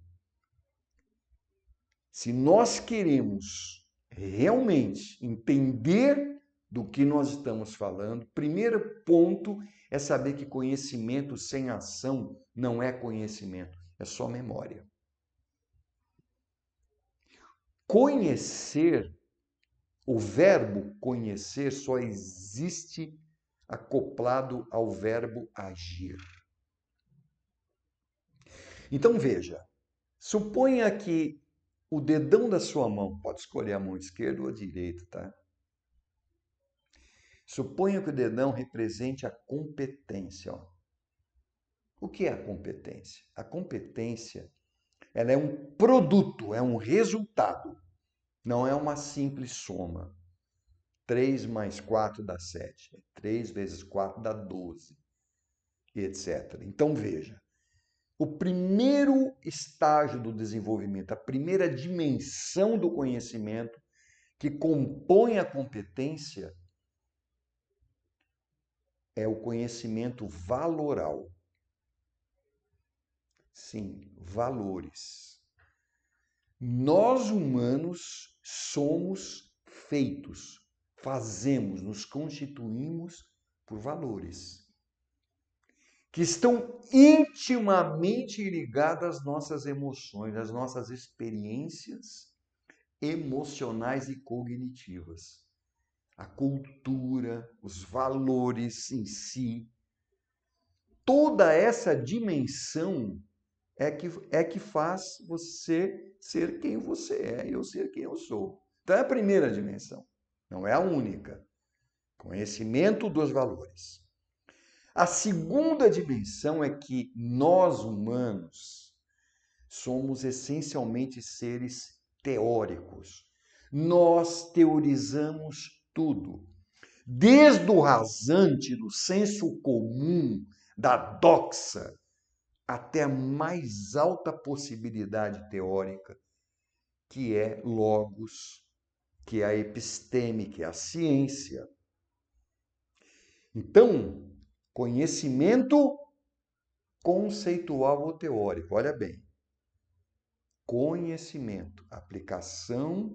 se nós queremos realmente entender do que nós estamos falando, primeiro ponto é saber que conhecimento sem ação não é conhecimento, é só memória. Conhecer, o verbo conhecer só existe acoplado ao verbo agir. Então veja, suponha que o dedão da sua mão, pode escolher a mão esquerda ou a direita, tá? Suponha que o dedão represente a competência. Ó. O que é a competência? A competência, ela é um produto, é um resultado, não é uma simples soma. 3 mais 4 dá 7, 3 vezes 4 dá 12, etc. Então veja, o primeiro estágio do desenvolvimento, a primeira dimensão do conhecimento que compõe a competência é o conhecimento valoral. Sim, valores. Nós humanos somos feitos, fazemos, nos constituímos por valores que estão intimamente ligadas às nossas emoções, às nossas experiências emocionais e cognitivas. A cultura, os valores em si, toda essa dimensão é que faz você ser quem você é e eu ser quem eu sou. Então é a primeira dimensão, não é a única. Conhecimento dos valores. A segunda dimensão é que nós humanos somos essencialmente seres teóricos. Nós teorizamos tudo. Desde o rasante do senso comum, da doxa, até a mais alta possibilidade teórica, que é logos, que é a episteme, que é a ciência. Então, conhecimento conceitual ou teórico, olha bem. Conhecimento, aplicação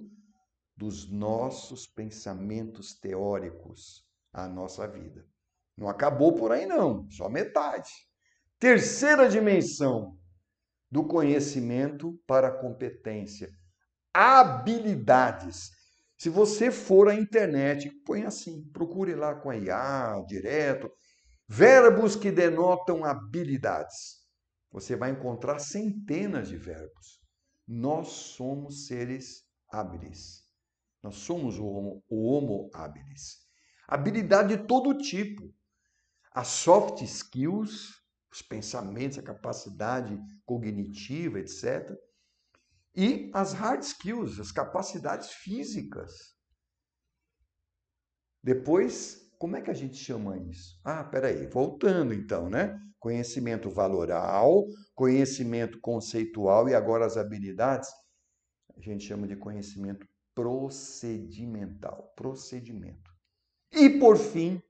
dos nossos pensamentos teóricos à nossa vida. Não acabou por aí não, só metade. Terceira dimensão do conhecimento para a competência, habilidades. Se você for à internet, põe assim, procure lá com a IA direto, verbos que denotam habilidades. Você vai encontrar centenas de verbos. Nós somos seres hábeis. Nós somos o homo habilis. Habilidade de todo tipo. As soft skills, os pensamentos, a capacidade cognitiva, etc. E as hard skills, as capacidades físicas. Depois, como é que a gente chama isso? Peraí, voltando então, né? Conhecimento valoral, conhecimento conceitual e agora as habilidades, a gente chama de conhecimento procedimental, procedimento. E por fim,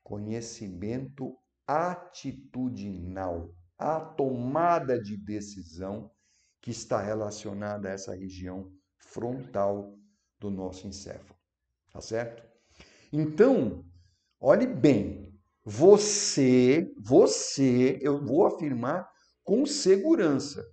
conhecimento atitudinal, a tomada de decisão que está relacionada a essa região frontal do nosso encéfalo. Tá certo? Então, olhe bem, eu vou afirmar com segurança,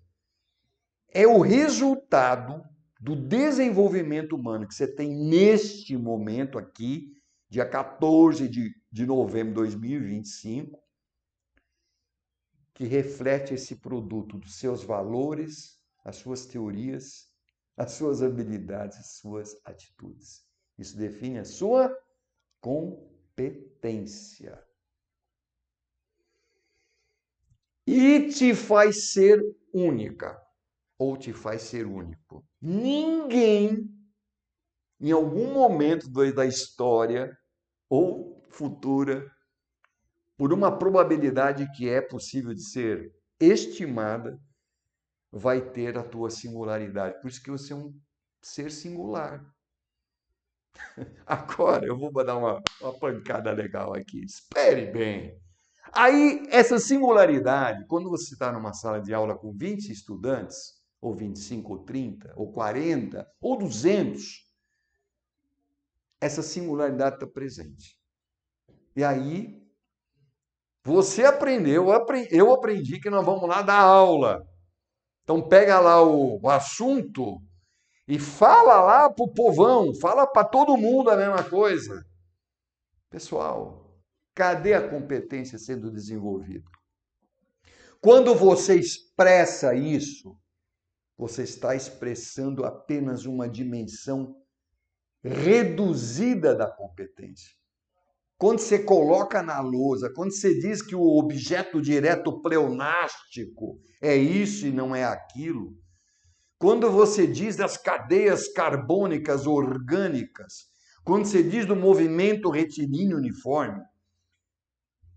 é o resultado do desenvolvimento humano que você tem neste momento aqui, dia 14 de novembro de 2025, que reflete esse produto dos seus valores, as suas teorias, as suas habilidades, as suas atitudes. Isso define a sua competência. E te faz ser única, ou te faz ser único. Ninguém, em algum momento da história ou futura, por uma probabilidade que é possível de ser estimada, vai ter a tua singularidade. Por isso que você é um ser singular. Agora eu vou dar uma pancada legal aqui. Espere bem. Aí, essa singularidade, quando você está numa sala de aula com 20 estudantes, ou 25, ou 30, ou 40, ou 200, essa singularidade está presente. E aí, você aprendeu, eu aprendi que nós vamos lá dar aula. Então, pega lá o assunto e fala lá para o povão, fala para todo mundo a mesma coisa. Pessoal, cadê a competência sendo desenvolvida? Quando você expressa isso, você está expressando apenas uma dimensão reduzida da competência. Quando você coloca na lousa, quando você diz que o objeto direto pleonástico é isso e não é aquilo, quando você diz das cadeias carbônicas orgânicas, quando você diz do movimento retilíneo uniforme,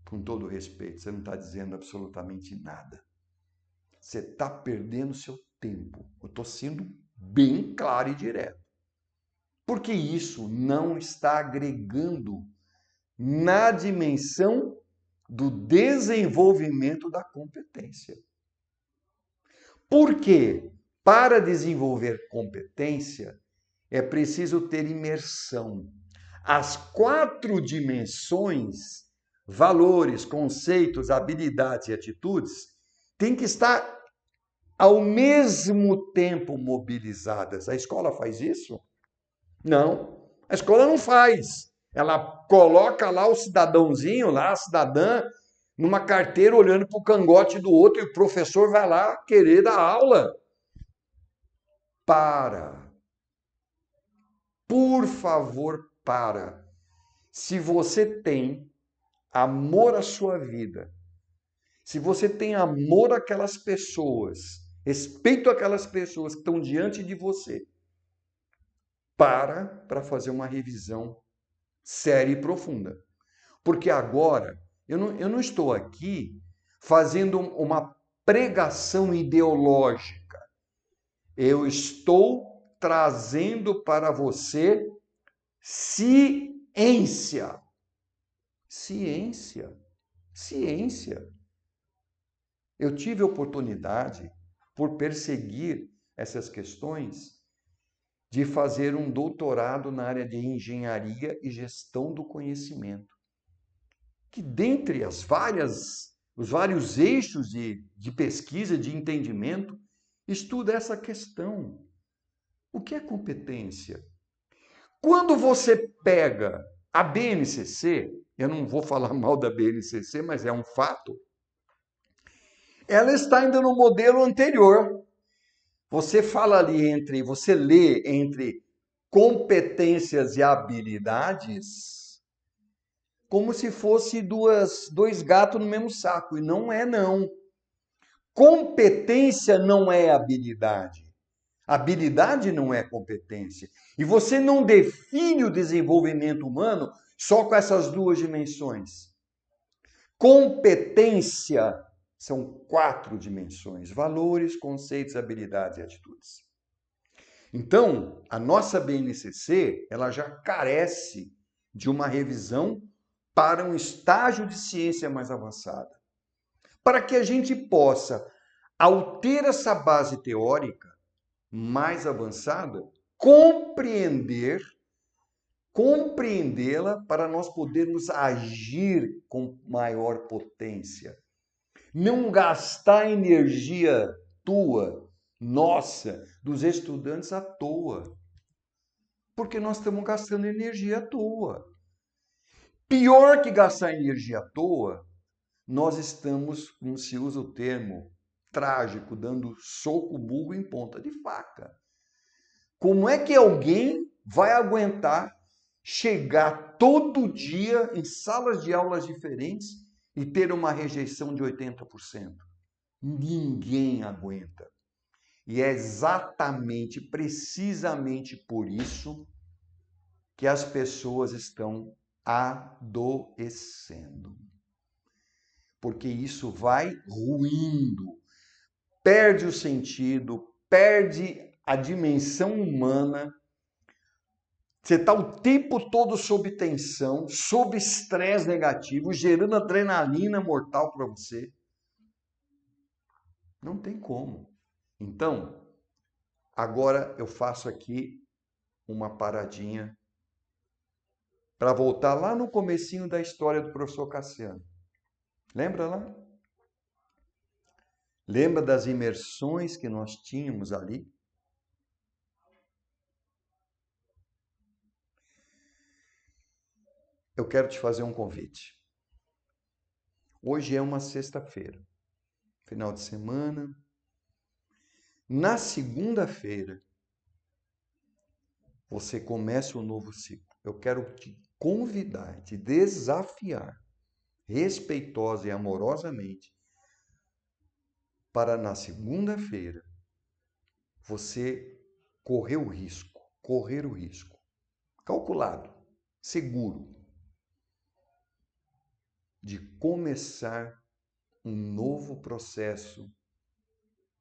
com todo respeito, você não está dizendo absolutamente nada. Você está perdendo seu tempo. Eu estou sendo bem claro e direto. Porque isso não está agregando na dimensão do desenvolvimento da competência. Por quê? Para desenvolver competência, é preciso ter imersão. As 4 dimensões, valores, conceitos, habilidades e atitudes, têm que estar ao mesmo tempo mobilizadas. A escola faz isso? Não, a escola não faz. Ela coloca lá o cidadãozinho, lá a cidadã, numa carteira olhando para o cangote do outro e o professor vai lá querer dar aula. Para. Por favor, para. Se você tem amor à sua vida, se você tem amor àquelas pessoas, respeito àquelas pessoas que estão diante de você, para fazer uma revisão séria e profunda. Porque agora, eu não estou aqui fazendo uma pregação ideológica. Eu estou trazendo para você ciência. Ciência. Ciência. Eu tive a oportunidade, por perseguir essas questões, de fazer um doutorado na área de engenharia e gestão do conhecimento, que dentre os vários eixos de pesquisa, de entendimento, estuda essa questão. O que é competência? Quando você pega a BNCC, eu não vou falar mal da BNCC, mas é um fato, ela está ainda no modelo anterior. Você fala ali você lê entre competências e habilidades como se fosse dois gatos no mesmo saco. E não é, não. Competência não é habilidade. Habilidade não é competência. E você não define o desenvolvimento humano só com essas duas dimensões. Competência são 4 dimensões: valores, conceitos, habilidades e atitudes. Então, a nossa BNCC, ela já carece de uma revisão para um estágio de ciência mais avançada. Para que a gente possa, ao ter essa base teórica mais avançada, compreendê-la para nós podermos agir com maior potência. Não gastar energia tua, nossa, dos estudantes à toa. Porque nós estamos gastando energia à toa. Pior que gastar energia à toa, nós estamos, como se usa o termo trágico, dando soco burro em ponta de faca. Como é que alguém vai aguentar chegar todo dia em salas de aulas diferentes e ter uma rejeição de 80%? Ninguém aguenta. E é exatamente, precisamente por isso que as pessoas estão adoecendo. Porque isso vai ruindo, perde o sentido, perde a dimensão humana. Você está o tempo todo sob tensão, sob estresse negativo, gerando adrenalina mortal para você. Não tem como. Então, agora eu faço aqui uma paradinha para voltar lá no comecinho da história do professor Cassiano. Lembra lá? Lembra das imersões que nós tínhamos ali? Eu quero te fazer um convite. Hoje é uma sexta-feira, final de semana. Na segunda-feira, você começa um novo ciclo. Eu quero te convidar, te desafiar, respeitosa e amorosamente, para na segunda-feira você correr o risco, calculado, seguro, de começar um novo processo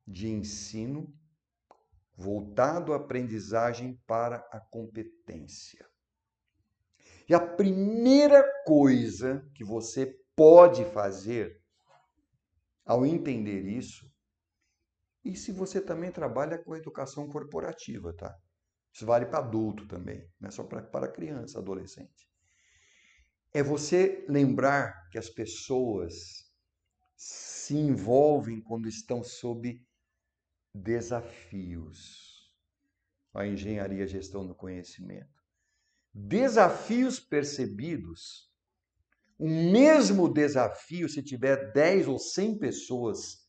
de ensino voltado à aprendizagem para a competência. E a primeira coisa que você pode fazer ao entender isso, e se você também trabalha com educação corporativa, tá? Isso vale para adulto também, não é só para criança, adolescente. É você lembrar que as pessoas se envolvem quando estão sob desafios. A engenharia, a gestão do conhecimento. Desafios percebidos. O mesmo desafio, se tiver 10 ou 100 pessoas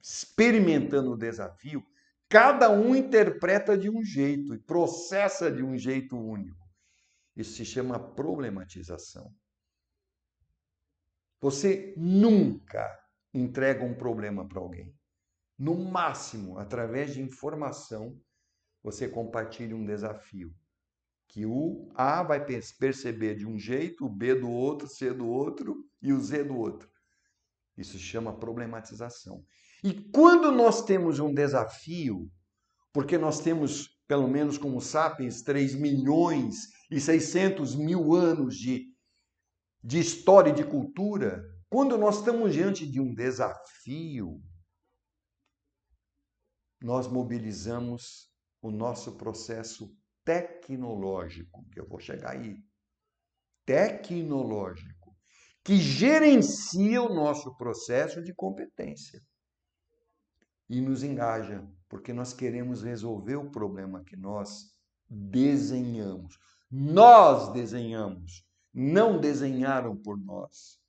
experimentando o desafio, cada um interpreta de um jeito e processa de um jeito único. Isso se chama problematização. Você nunca entrega um problema para alguém. No máximo, através de informação, você compartilha um desafio. Que o A vai perceber de um jeito, o B do outro, o C do outro e o Z do outro. Isso se chama problematização. E quando nós temos um desafio, porque nós temos pelo menos como Sapiens, 3 milhões e 600 mil anos de história e de cultura, quando nós estamos diante de um desafio, nós mobilizamos o nosso processo tecnológico, que eu vou chegar aí, tecnológico, que gerencia o nosso processo de competência e nos engaja, porque nós queremos resolver o problema que nós desenhamos. Nós desenhamos, não desenharam por nós.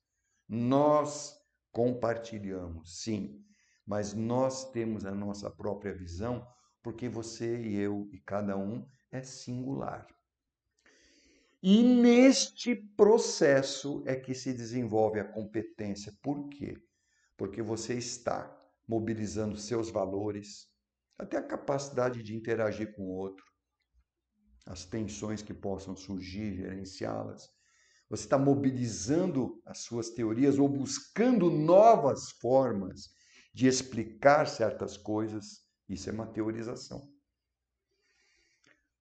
Nós compartilhamos, sim, mas nós temos a nossa própria visão, porque você e eu e cada um é singular. E neste processo é que se desenvolve a competência. Por quê? Porque você está mobilizando seus valores, até a capacidade de interagir com o outro, as tensões que possam surgir, gerenciá-las. Você está mobilizando as suas teorias ou buscando novas formas de explicar certas coisas. Isso é uma teorização.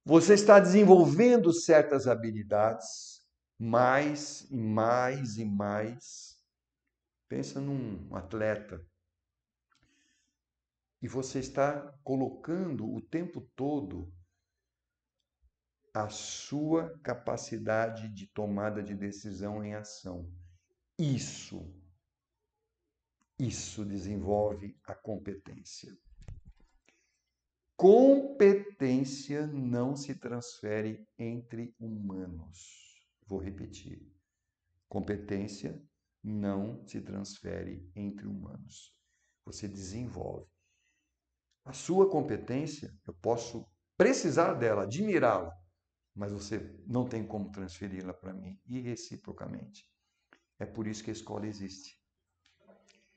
Você está desenvolvendo certas habilidades, mais e mais e mais. Pensa num atleta. E você está colocando o tempo todo a sua capacidade de tomada de decisão em ação. Isso desenvolve a competência. Competência não se transfere entre humanos. Vou repetir. Competência não se transfere entre humanos. Você desenvolve. A sua competência, eu posso precisar dela, admirá-la, mas você não tem como transferi-la para mim, e reciprocamente. É por isso que a escola existe.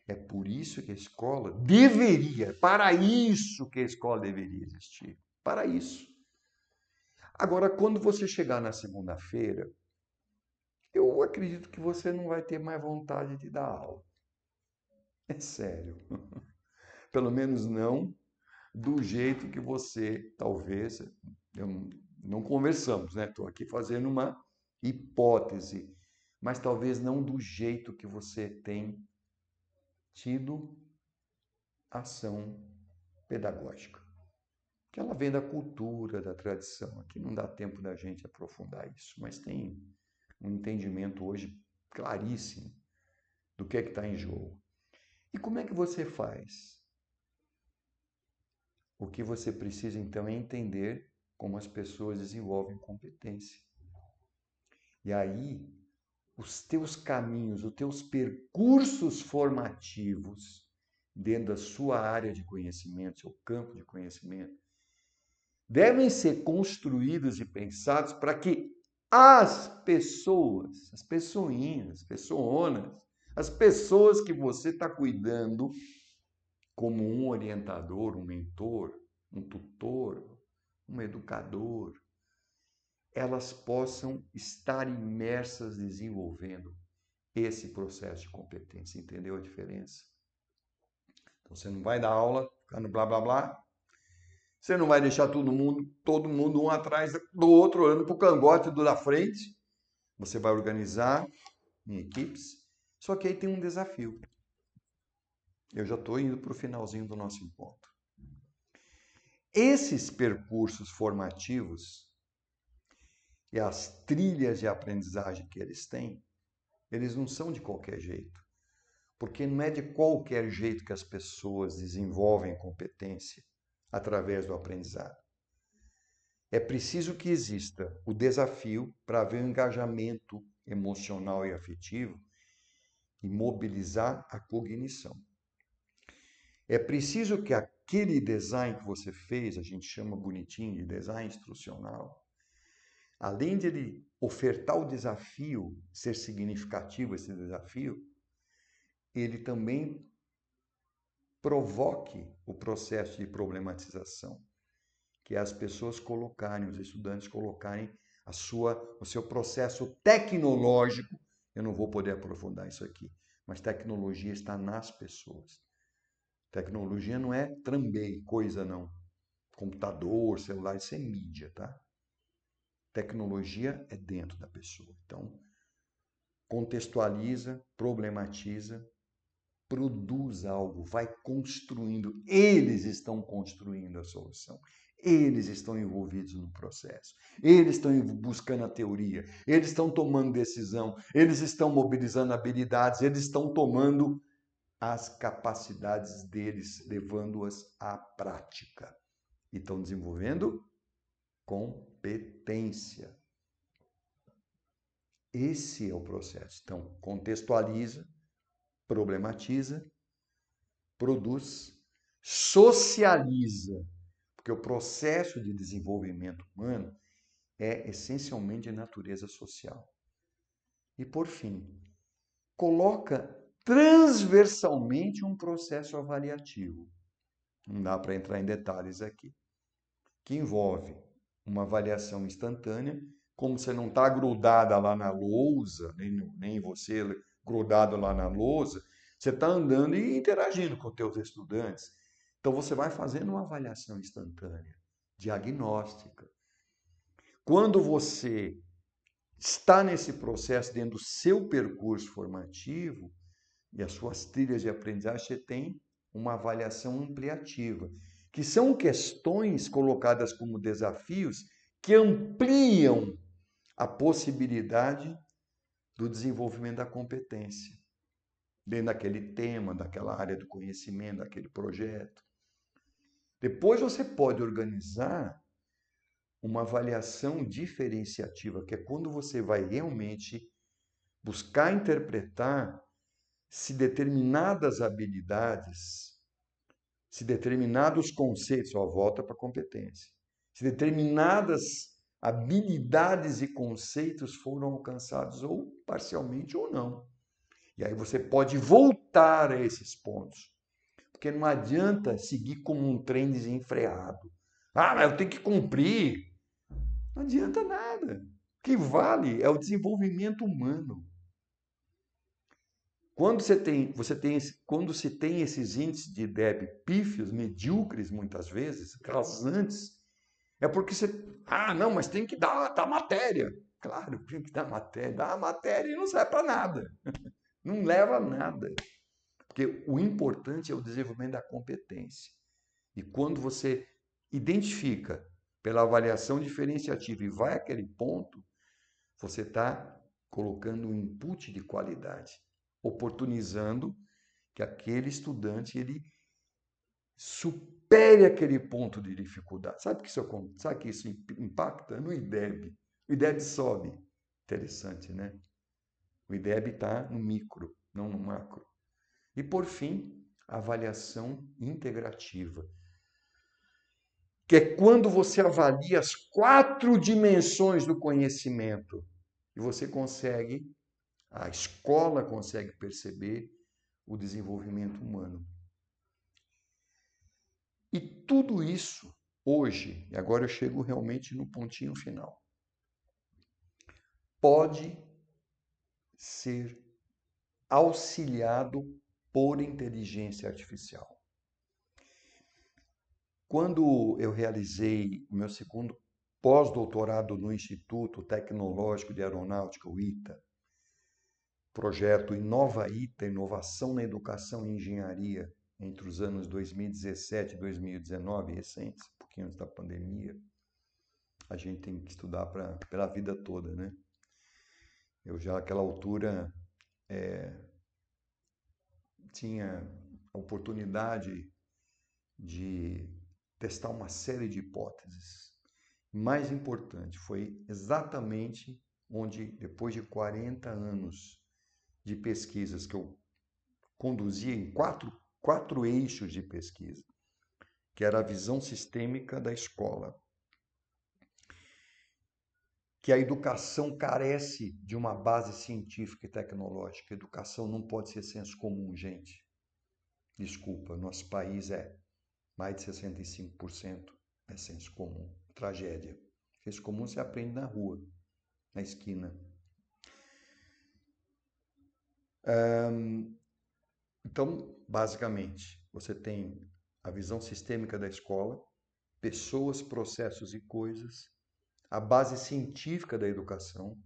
É por isso que a escola deveria, para isso que a escola deveria existir. Para isso. Agora, quando você chegar na segunda-feira, eu acredito que você não vai ter mais vontade de dar aula. É sério. Pelo menos não do jeito que você, talvez, não conversamos, né? Estou aqui fazendo uma hipótese, mas talvez não do jeito que você tem tido ação pedagógica. Que ela vem da cultura, da tradição. Aqui não dá tempo da gente aprofundar isso, mas tem um entendimento hoje claríssimo do que é que está em jogo. E como é que você faz? O que você precisa, então, é entender como as pessoas desenvolvem competência. E aí, os teus caminhos, os teus percursos formativos dentro da sua área de conhecimento, seu campo de conhecimento, devem ser construídos e pensados para que as pessoas, as pessoinhas, pessoonas, as pessoas que você está cuidando, como um orientador, um mentor, um tutor, um educador, elas possam estar imersas desenvolvendo esse processo de competência. Entendeu a diferença? Então você não vai dar aula, ficar no blá blá blá. Você não vai deixar todo mundo um atrás do outro, olhando para o cangote do da frente. Você vai organizar em equipes. Só que aí tem um desafio. Eu já estou indo para o finalzinho do nosso encontro. Esses percursos formativos e as trilhas de aprendizagem que eles têm, eles não são de qualquer jeito. Porque não é de qualquer jeito que as pessoas desenvolvem competência através do aprendizado. É preciso que exista o desafio para haver um engajamento emocional e afetivo e mobilizar a cognição. É preciso que aquele design que você fez, a gente chama bonitinho de design instrucional, além de ele ofertar o desafio, ser significativo esse desafio, ele também provoque o processo de problematização, que é as pessoas colocarem, os estudantes colocarem o seu processo tecnológico. Eu não vou poder aprofundar isso aqui, mas tecnologia está nas pessoas. Tecnologia não é trambique, coisa não. Computador, celular, isso é mídia, tá? Tecnologia é dentro da pessoa. Então, contextualiza, problematiza, produz algo, vai construindo. Eles estão construindo a solução. Eles estão envolvidos no processo. Eles estão buscando a teoria. Eles estão tomando decisão. Eles estão mobilizando habilidades. Eles estão tomando as capacidades deles, levando-as à prática. E estão desenvolvendo competência. Esse é o processo. Então, contextualiza, problematiza, produz, socializa, porque o processo de desenvolvimento humano é essencialmente de natureza social. E, por fim, coloca transversalmente um processo avaliativo. Não dá para entrar em detalhes aqui. Que envolve uma avaliação instantânea, como você não está grudada lá na lousa, nem você grudado lá na lousa, você está andando e interagindo com os teus estudantes. Então você vai fazendo uma avaliação instantânea, diagnóstica. Quando você está nesse processo dentro do seu percurso formativo e as suas trilhas de aprendizagem, você tem uma avaliação ampliativa, que são questões colocadas como desafios que ampliam a possibilidade do desenvolvimento da competência, dentro daquele tema, daquela área do conhecimento, daquele projeto. Depois você pode organizar uma avaliação diferenciativa, que é quando você vai realmente buscar interpretar se determinadas habilidades, se determinados conceitos, ó, volta para a competência, se determinadas habilidades e conceitos foram alcançados ou parcialmente ou não. E aí você pode voltar a esses pontos. Porque não adianta seguir como um trem desenfreado. Ah, mas eu tenho que cumprir. Não adianta nada. O que vale é o desenvolvimento humano. Quando quando se tem esses índices de IDEB pífios, medíocres muitas vezes, rasantes, é porque você, não, mas tem que dar matéria. Claro, tem que dar matéria. Dar matéria e não serve para nada. Não leva a nada. Porque o importante é o desenvolvimento da competência. E quando você identifica pela avaliação diferenciativa e vai àquele ponto, você está colocando um input de qualidade, oportunizando que aquele estudante ele supere aquele ponto de dificuldade. Sabe que isso impacta no IDEB? O IDEB sobe. Interessante, né? O IDEB está no micro, não no macro. E, por fim, a avaliação integrativa, que é quando você avalia as 4 dimensões do conhecimento e você consegue, a escola consegue perceber o desenvolvimento humano. E tudo isso, hoje, e agora eu chego realmente no pontinho final, pode ser auxiliado por inteligência artificial. Quando eu realizei o meu segundo pós-doutorado no Instituto Tecnológico de Aeronáutica, o ITA, projeto Inova ITA, Inovação na Educação e Engenharia, entre os anos 2017 e 2019, recentes, um pouquinho antes da pandemia, a gente tem que estudar pela vida toda, né? Eu já, naquela altura, tinha a oportunidade de testar uma série de hipóteses. Mais importante, foi exatamente onde, depois de 40 anos de pesquisas que eu conduzia em quatro eixos de pesquisa, que era a visão sistêmica da escola, que a educação carece de uma base científica e tecnológica. A educação não pode ser senso comum, gente. Desculpa, nosso país é mais de 65% é senso comum. Tragédia. Senso comum você aprende na rua, na esquina. Então, basicamente, você tem a visão sistêmica da escola, pessoas, processos e coisas, a base científica da educação,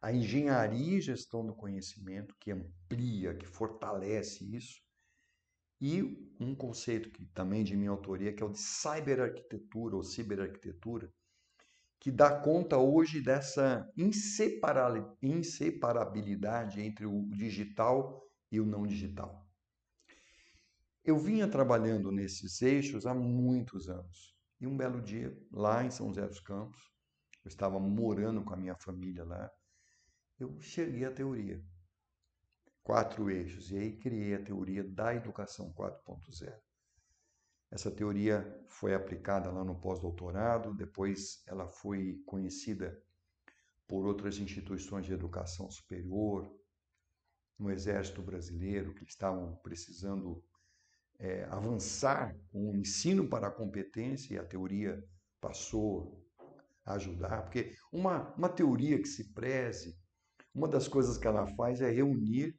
a engenharia e gestão do conhecimento, que amplia, que fortalece isso, e um conceito que também de minha autoria, que é o de cyberarquitetura ou ciberarquitetura, que dá conta hoje dessa inseparabilidade entre o digital e o não digital. Eu vinha trabalhando nesses eixos há muitos anos. E um belo dia, lá em São José dos Campos, eu estava morando com a minha família lá, eu cheguei à teoria. 4 eixos. E aí criei a teoria da educação 4.0. Essa teoria foi aplicada lá no pós-doutorado, depois ela foi conhecida por outras instituições de educação superior, no Exército Brasileiro, que estavam precisando avançar com o ensino para a competência, e a teoria passou a ajudar, porque uma teoria que se preze, uma das coisas que ela faz é reunir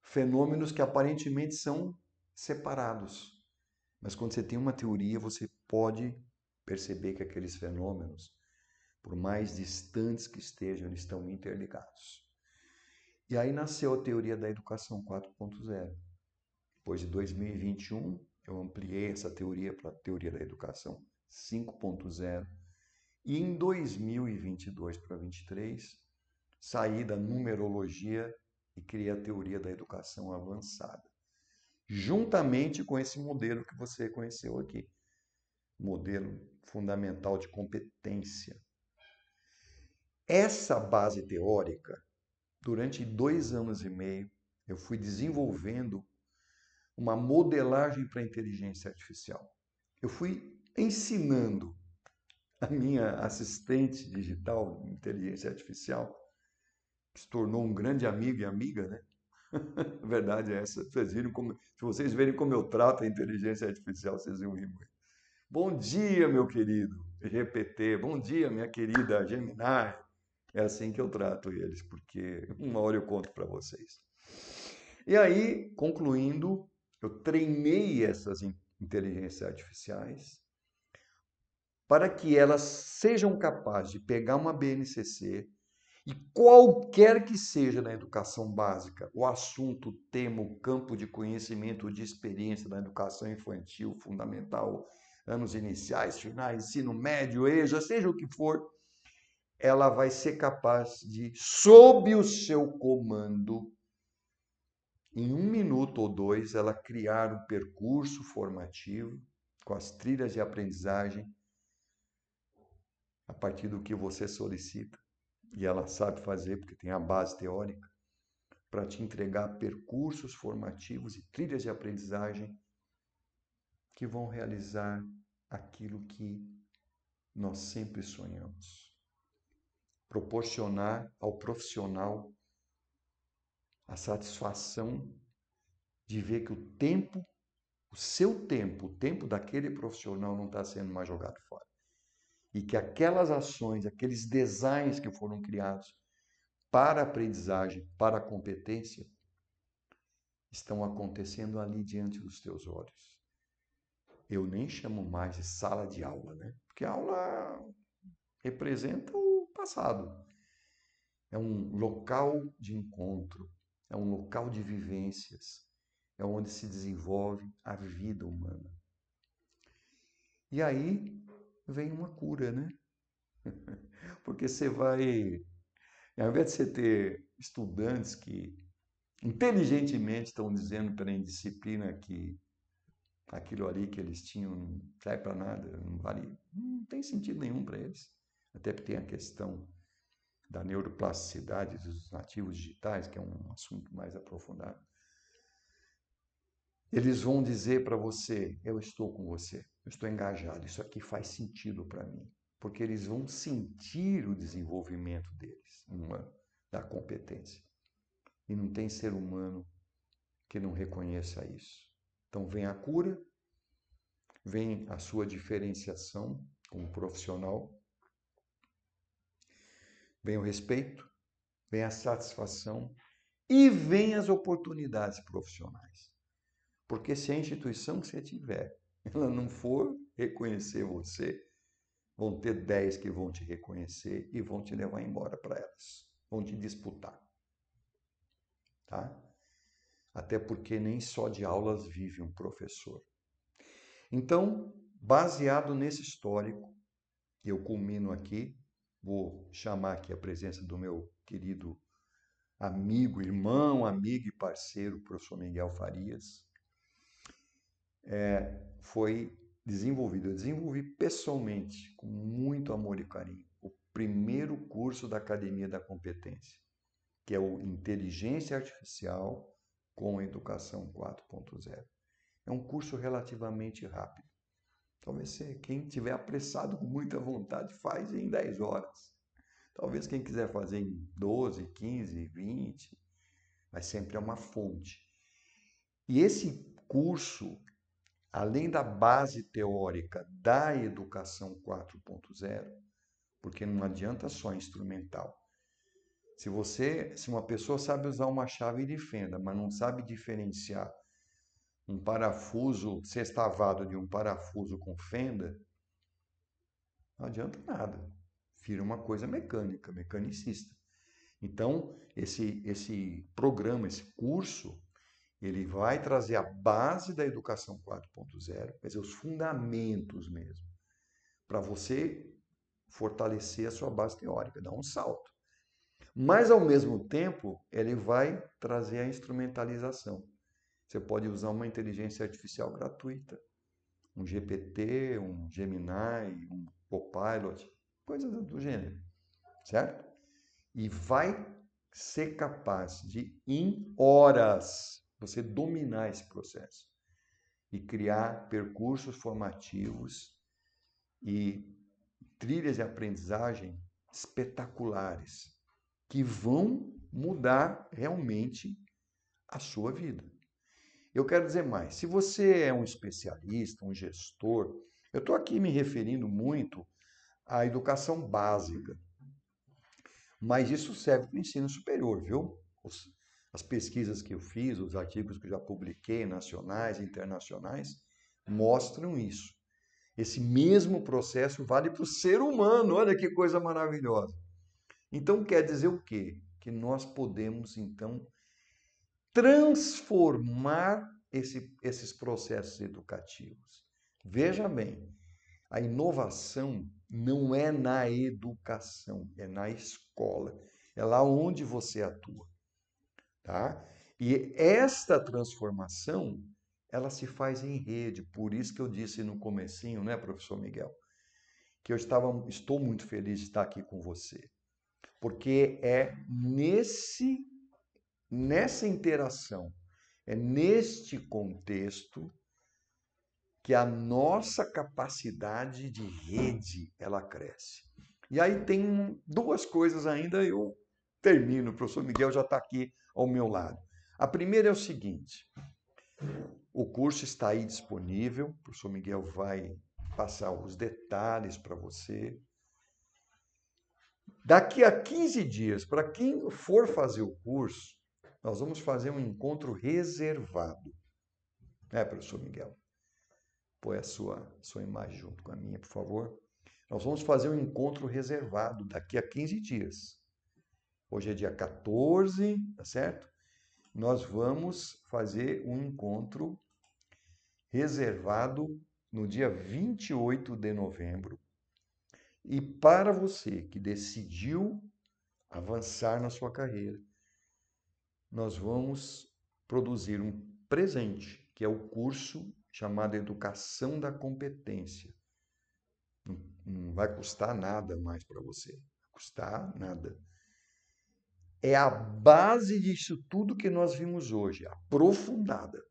fenômenos que aparentemente são separados. Mas quando você tem uma teoria, você pode perceber que aqueles fenômenos, por mais distantes que estejam, eles estão interligados. E aí nasceu a teoria da educação 4.0. Depois de 2021, eu ampliei essa teoria para a teoria da educação 5.0. E em 2022 para 2023, saí da numerologia e criei a teoria da educação avançada. Juntamente com esse modelo que você conheceu aqui. Modelo fundamental de competência. Essa base teórica, durante 2 anos e meio, eu fui desenvolvendo uma modelagem para a inteligência artificial. Eu fui ensinando a minha assistente digital de inteligência artificial, que se tornou um grande amigo e amiga, né? A verdade é essa. Se vocês verem como eu trato a inteligência artificial, vocês vão rir muito. Bom dia, meu querido GPT. Bom dia, minha querida Gemini. É assim que eu trato eles, porque uma hora eu conto para vocês. E aí, concluindo, eu treinei essas inteligências artificiais para que elas sejam capazes de pegar uma BNCC e qualquer que seja na educação básica, o assunto, o tema, o campo de conhecimento, de experiência da educação infantil, fundamental, anos iniciais, finais, ensino médio, EJA, seja o que for, ela vai ser capaz de, sob o seu comando, em 1 minuto ou 2, ela criar um percurso formativo com as trilhas de aprendizagem a partir do que você solicita. E ela sabe fazer, porque tem a base teórica, para te entregar percursos formativos e trilhas de aprendizagem que vão realizar aquilo que nós sempre sonhamos. Proporcionar ao profissional a satisfação de ver que o tempo, o seu tempo, o tempo daquele profissional não está sendo mais jogado fora. E que aquelas ações, aqueles designs que foram criados para a aprendizagem, para a competência, estão acontecendo ali diante dos teus olhos. Eu nem chamo mais de sala de aula, né? Porque a aula representa o passado. É um local de encontro, é um local de vivências, é onde se desenvolve a vida humana. E aí vem uma cura, né? Porque você vai, ao invés de você ter estudantes que inteligentemente estão dizendo pela indisciplina que aquilo ali que eles tinham não serve para nada, não vale, não tem sentido nenhum para eles. Até porque tem a questão da neuroplasticidade dos nativos digitais, que é um assunto mais aprofundado. Eles vão dizer para você, eu estou com você, eu estou engajado, isso aqui faz sentido para mim. Porque eles vão sentir o desenvolvimento deles, da competência. E não tem ser humano que não reconheça isso. Então vem a cura, vem a sua diferenciação como profissional, vem o respeito, vem a satisfação e vem as oportunidades profissionais. Porque se a instituição que você tiver ela não for reconhecer você, vão ter 10 que vão te reconhecer e vão te levar embora para elas. Vão te disputar, tá? Até porque nem só de aulas vive um professor. Então, baseado nesse histórico, eu culmino aqui, vou chamar aqui a presença do meu querido amigo, irmão, amigo e parceiro, professor Miguel Farias. Foi desenvolvido, eu desenvolvi pessoalmente, com muito amor e carinho, o primeiro curso da Academia da Competência, que é o Inteligência Artificial com Educação 4.0. É um curso relativamente rápido. Talvez quem tiver apressado com muita vontade faz em 10 horas. Talvez quem quiser fazer em 12, 15, 20, mas sempre é uma fonte. E esse curso, além da base teórica da educação 4.0, porque não adianta só instrumental. Se uma pessoa sabe usar uma chave de fenda, mas não sabe diferenciar um parafuso sextavado de um parafuso com fenda, não adianta nada. Vira uma coisa mecânica, mecanicista. Então, esse programa, esse curso, ele vai trazer a base da educação 4.0, quer dizer, os fundamentos mesmo, para você fortalecer a sua base teórica, dar um salto. Mas, ao mesmo tempo, ele vai trazer a instrumentalização. Você pode usar uma inteligência artificial gratuita, um GPT, um Gemini, um Copilot, coisas do gênero, certo? E vai ser capaz de, em horas, você dominar esse processo e criar percursos formativos e trilhas de aprendizagem espetaculares que vão mudar realmente a sua vida. Eu quero dizer mais, se você é um especialista, um gestor, eu estou aqui me referindo muito à educação básica, mas isso serve para o ensino superior, viu? As pesquisas que eu fiz, os artigos que eu já publiquei, nacionais e internacionais, mostram isso. Esse mesmo processo vale para o ser humano, olha que coisa maravilhosa. Então quer dizer o quê? Que nós podemos, então, transformar esses processos educativos. Veja bem, a inovação não é na educação, é na escola. É lá onde você atua, tá? E esta transformação, ela se faz em rede. Por isso que eu disse no comecinho, né, professor Miguel, que estou muito feliz de estar aqui com você. Porque é nessa interação, é neste contexto que a nossa capacidade de rede ela cresce. E aí tem duas coisas ainda, eu termino, o professor Miguel já está aqui ao meu lado. A primeira é o seguinte, o curso está aí disponível, o professor Miguel vai passar os detalhes para você. Daqui a 15 dias, para quem for fazer o curso, nós vamos fazer um encontro reservado. Né, professor Miguel? Põe a sua imagem junto com a minha, por favor. Nós vamos fazer um encontro reservado daqui a 15 dias. Hoje é dia 14, tá certo? Nós vamos fazer um encontro reservado no dia 28 de novembro. E para você que decidiu avançar na sua carreira, nós vamos produzir um presente, que é o curso chamado Educação da Competência. Não vai custar nada mais para você. Não vai custar nada. É a base disso tudo que nós vimos hoje, aprofundada.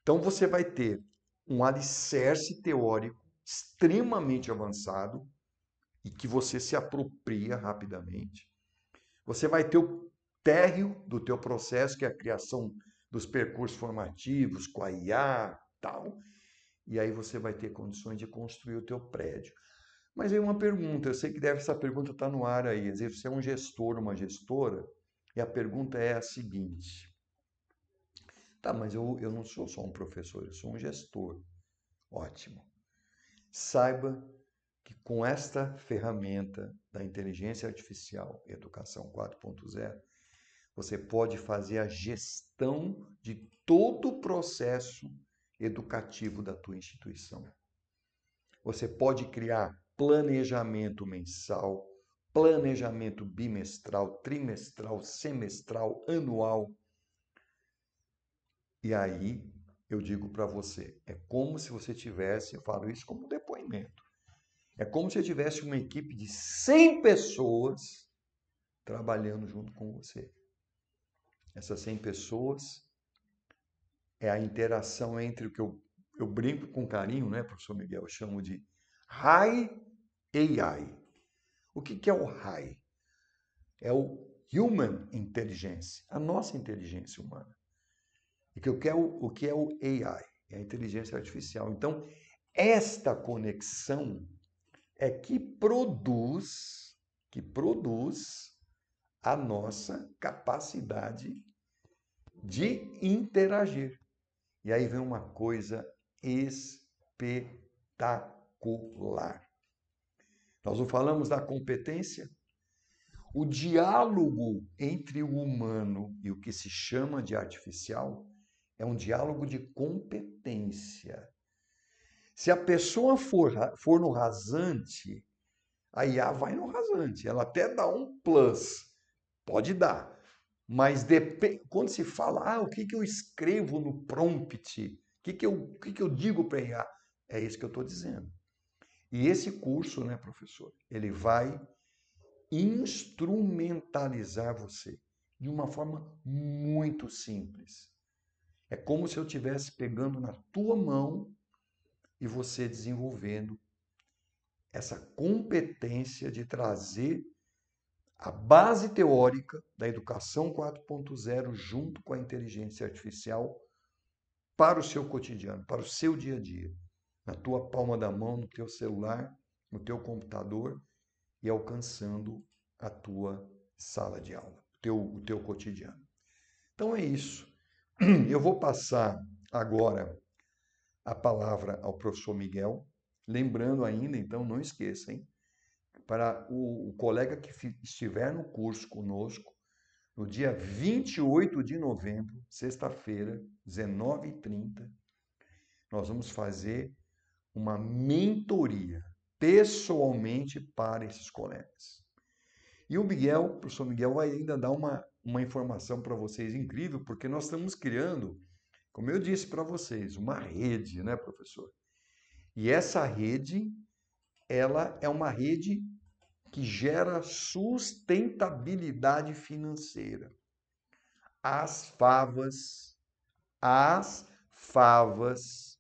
Então você vai ter um alicerce teórico extremamente avançado e que você se apropria rapidamente. Você vai ter o térreo do teu processo, que é a criação dos percursos formativos com a IA, tal. E aí você vai ter condições de construir o teu prédio. Mas aí uma pergunta, eu sei que essa pergunta está no ar aí, dizer, você é um gestor, uma gestora, e a pergunta é a seguinte, tá, mas eu não sou só um professor, eu sou um gestor. Ótimo. Saiba que com esta ferramenta da inteligência artificial, Educação 4.0, você pode fazer a gestão de todo o processo educativo da tua instituição. Você pode criar planejamento mensal, planejamento bimestral, trimestral, semestral, anual. E aí eu digo para você, é como se você tivesse, eu falo isso como depoimento, é como se eu tivesse uma equipe de 100 pessoas trabalhando junto com você. Essas 100 pessoas é a interação entre o que eu brinco com carinho, né, professor Miguel? Eu chamo de High AI. O que é o High? É o Human Intelligence, a nossa inteligência humana. E o que é o AI? É a inteligência artificial. Então, esta conexão é que produz a nossa capacidade de interagir. E aí vem uma coisa espetacular. Nós não falamos da competência? O diálogo entre o humano e o que se chama de artificial é um diálogo de competência. Se a pessoa for no rasante, a IA vai no rasante. Ela até dá um plus. Pode dar. Mas quando se fala, o que eu escrevo no prompt? O que eu digo para a IA? É isso que eu estou dizendo. E esse curso, né, professor, ele vai instrumentalizar você de uma forma muito simples. É como se eu estivesse pegando na tua mão e você desenvolvendo essa competência de trazer a base teórica da educação 4.0 junto com a inteligência artificial para o seu cotidiano, para o seu dia a dia, na tua palma da mão, no teu celular, no teu computador e alcançando a tua sala de aula, o teu cotidiano. Então é isso. Eu vou passar agora a palavra ao professor Miguel, lembrando ainda, então não esqueça, hein? Para o colega que estiver no curso conosco, no dia 28 de novembro, sexta-feira, 19h30, nós vamos fazer uma mentoria pessoalmente para esses colegas. E o professor Miguel, vai ainda dar uma informação para vocês incrível, porque nós estamos criando, como eu disse para vocês, uma rede, né, professor? E essa rede, ela é uma rede que gera sustentabilidade financeira. As favas,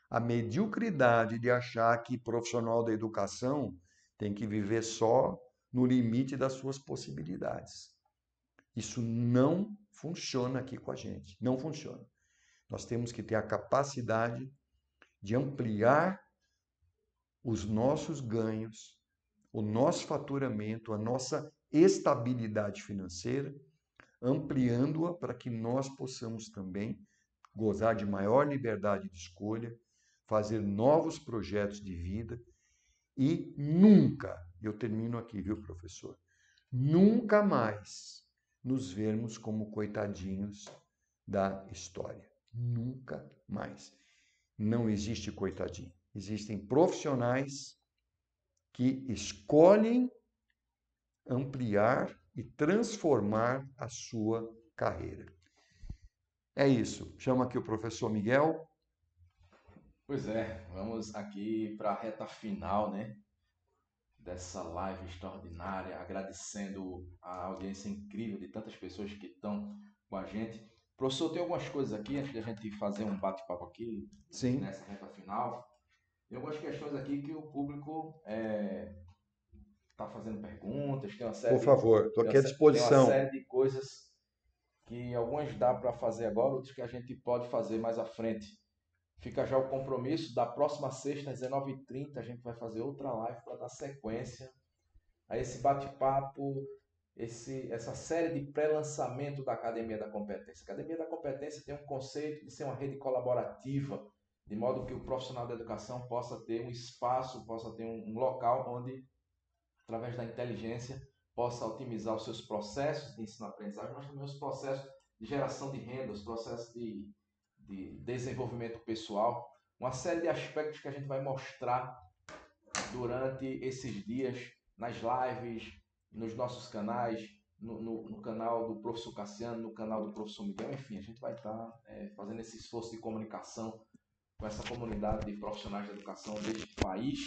a mediocridade de achar que profissional da educação tem que viver só no limite das suas possibilidades. Isso não funciona aqui com a gente, não funciona. Nós temos que ter a capacidade de ampliar os nossos ganhos, o nosso faturamento, a nossa estabilidade financeira, ampliando-a para que nós possamos também gozar de maior liberdade de escolha, fazer novos projetos de vida e nunca, eu termino aqui, viu, professor? Nunca mais nos vermos como coitadinhos da história. Nunca mais. Não existe coitadinho. Existem profissionais que escolhem ampliar e transformar a sua carreira. É isso. Chama aqui o professor Miguel.
Pois é, vamos aqui para a reta final, né, dessa live extraordinária, agradecendo a audiência incrível de tantas pessoas que estão com a gente. Professor, tem algumas coisas aqui, antes de a gente fazer um bate-papo aqui,
Sim.
nessa reta final. Tem algumas questões aqui que o público está fazendo perguntas, tem uma série
Por favor, estou aqui à
tem uma
disposição.
série de coisas que algumas dá para fazer agora, outras que a gente pode fazer mais à frente. Fica já o compromisso da próxima sexta, às 19h30, a gente vai fazer outra live para dar sequência a esse bate-papo, essa série de pré-lançamento da Academia da Competência. A Academia da Competência tem um conceito de ser uma rede colaborativa de modo que o profissional da educação possa ter um espaço, possa ter um local onde, através da inteligência, possa otimizar os seus processos de ensino-aprendizagem, mas também os processos de geração de renda, os processos de desenvolvimento pessoal, uma série de aspectos que a gente vai mostrar durante esses dias nas lives, nos nossos canais, no canal do professor Cassiano, no canal do professor Miguel, enfim, a gente vai estar fazendo esse esforço de comunicação com essa comunidade de profissionais de educação deste país,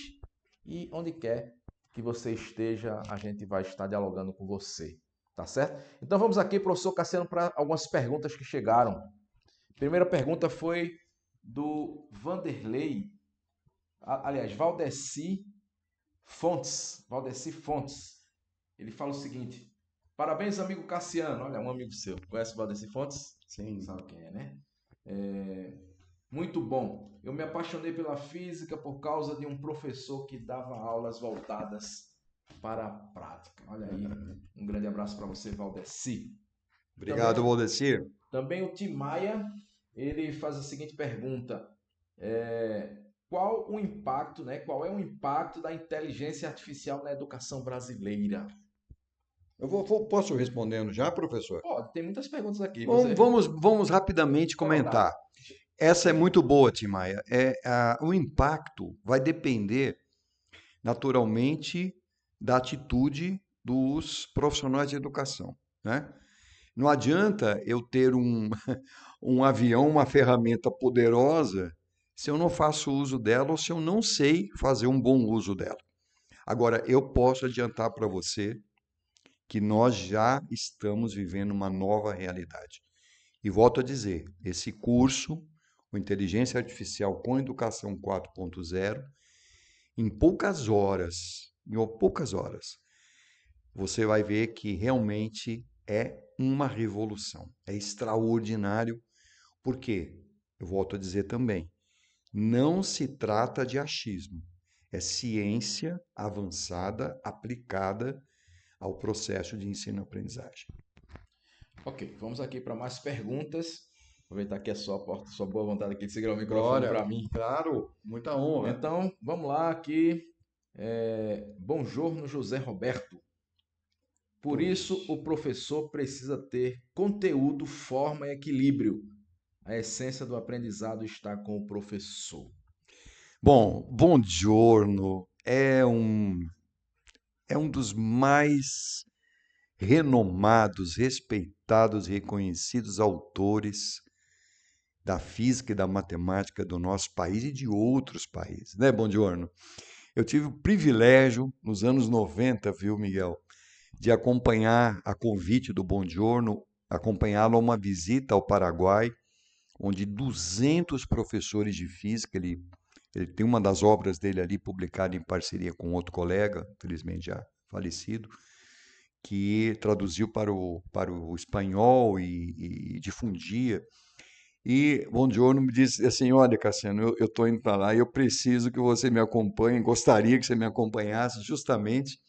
e onde quer que você esteja, a gente vai estar dialogando com você, tá certo? Então vamos aqui, professor Cassiano, para algumas perguntas que chegaram. A primeira pergunta foi do Vanderlei, aliás, Valdeci Fontes. Ele fala o seguinte: parabéns, amigo Cassiano. Olha, um amigo seu. Conhece o Valdeci Fontes?
Sim.
Sabe quem é, né? Muito bom. Eu me apaixonei pela física por causa de um professor que dava aulas voltadas para a prática. Olha aí, um grande abraço para você, Valdeci.
Obrigado, Valdeci.
Também o Tim Maia, ele faz a seguinte pergunta: qual o impacto, né? Qual é o impacto da inteligência artificial na educação brasileira?
Posso respondendo já, professor?
Pode, tem muitas perguntas aqui.
Bom, vamos rapidamente comentar. Essa é muito boa, Tim Maia. O impacto vai depender, naturalmente, da atitude dos profissionais de educação, né? Não adianta eu ter um avião, uma ferramenta poderosa, se eu não faço uso dela ou se eu não sei fazer um bom uso dela. Agora, eu posso adiantar para você que nós já estamos vivendo uma nova realidade. E volto a dizer, esse curso, o Inteligência Artificial com Educação 4.0, em poucas horas, você vai ver que realmente é uma revolução. É extraordinário, porque, eu volto a dizer também, não se trata de achismo, é ciência avançada, aplicada ao processo de ensino-aprendizagem.
Ok, vamos aqui para mais perguntas. Aproveitar que é sua boa vontade aqui de segurar o microfone para mim.
Claro, muita honra.
Então, vamos lá aqui. Bonjour, José Roberto. Por isso, o professor precisa ter conteúdo, forma e equilíbrio. A essência do aprendizado está com o professor.
Bom, Buongiorno é um dos mais renomados, respeitados e reconhecidos autores da física e da matemática do nosso país e de outros países, né, Buongiorno? Eu tive o privilégio, nos anos 90, viu, Miguel, de acompanhar, a convite do Buongiorno, acompanhá-lo a uma visita ao Paraguai, onde 200 professores de física, ele tem uma das obras dele ali publicada em parceria com outro colega, infelizmente já falecido, que traduziu para o espanhol e difundia. E Buongiorno me disse assim: olha, Cassiano, eu estou indo para lá e eu preciso que você me acompanhe, gostaria que você me acompanhasse justamente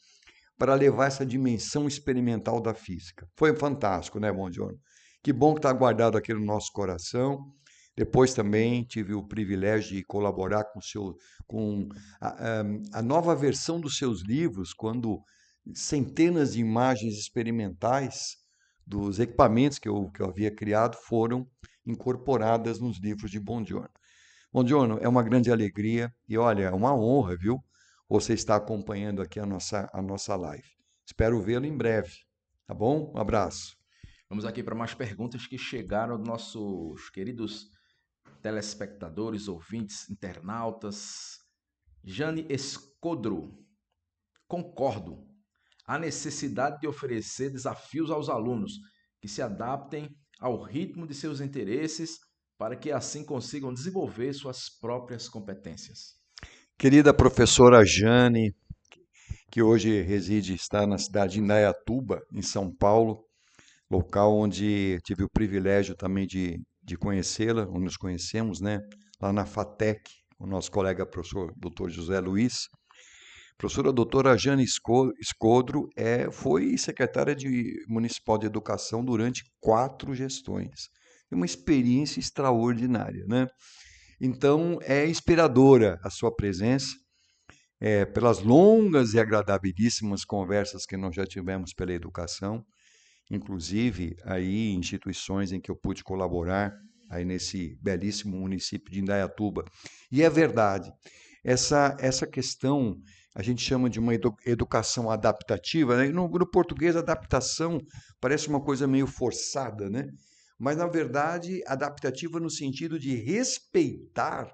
para levar essa dimensão experimental da física. Foi fantástico, né, Buongiorno? Que bom que está guardado aqui no nosso coração. Depois também tive o privilégio de colaborar com a nova versão dos seus livros, quando centenas de imagens experimentais dos equipamentos que eu havia criado foram incorporadas nos livros de Buongiorno. Buongiorno, é uma grande alegria e, olha, é uma honra, viu? Você está acompanhando aqui a nossa live. Espero vê-lo em breve, tá bom? Um abraço.
Vamos aqui para mais perguntas que chegaram dos nossos queridos telespectadores, ouvintes, internautas. Jane Escodro. Concordo. Há necessidade de oferecer desafios aos alunos que se adaptem ao ritmo de seus interesses para que assim consigam desenvolver suas próprias competências.
Querida professora Jane, que hoje está na cidade de Indaiatuba, em São Paulo, local onde tive o privilégio também de conhecê-la, onde nos conhecemos, né? Lá na FATEC, o nosso colega professor Dr. José Luiz. Professora doutora Jane Escodro foi secretária municipal de educação durante 4 gestões. É uma experiência extraordinária, né? Então, é inspiradora a sua presença, pelas longas e agradabilíssimas conversas que nós já tivemos pela educação, inclusive aí instituições em que eu pude colaborar, aí nesse belíssimo município de Indaiatuba. E é verdade, essa questão a gente chama de uma educação adaptativa, né? No português, adaptação parece uma coisa meio forçada, né? Mas, na verdade, adaptativa no sentido de respeitar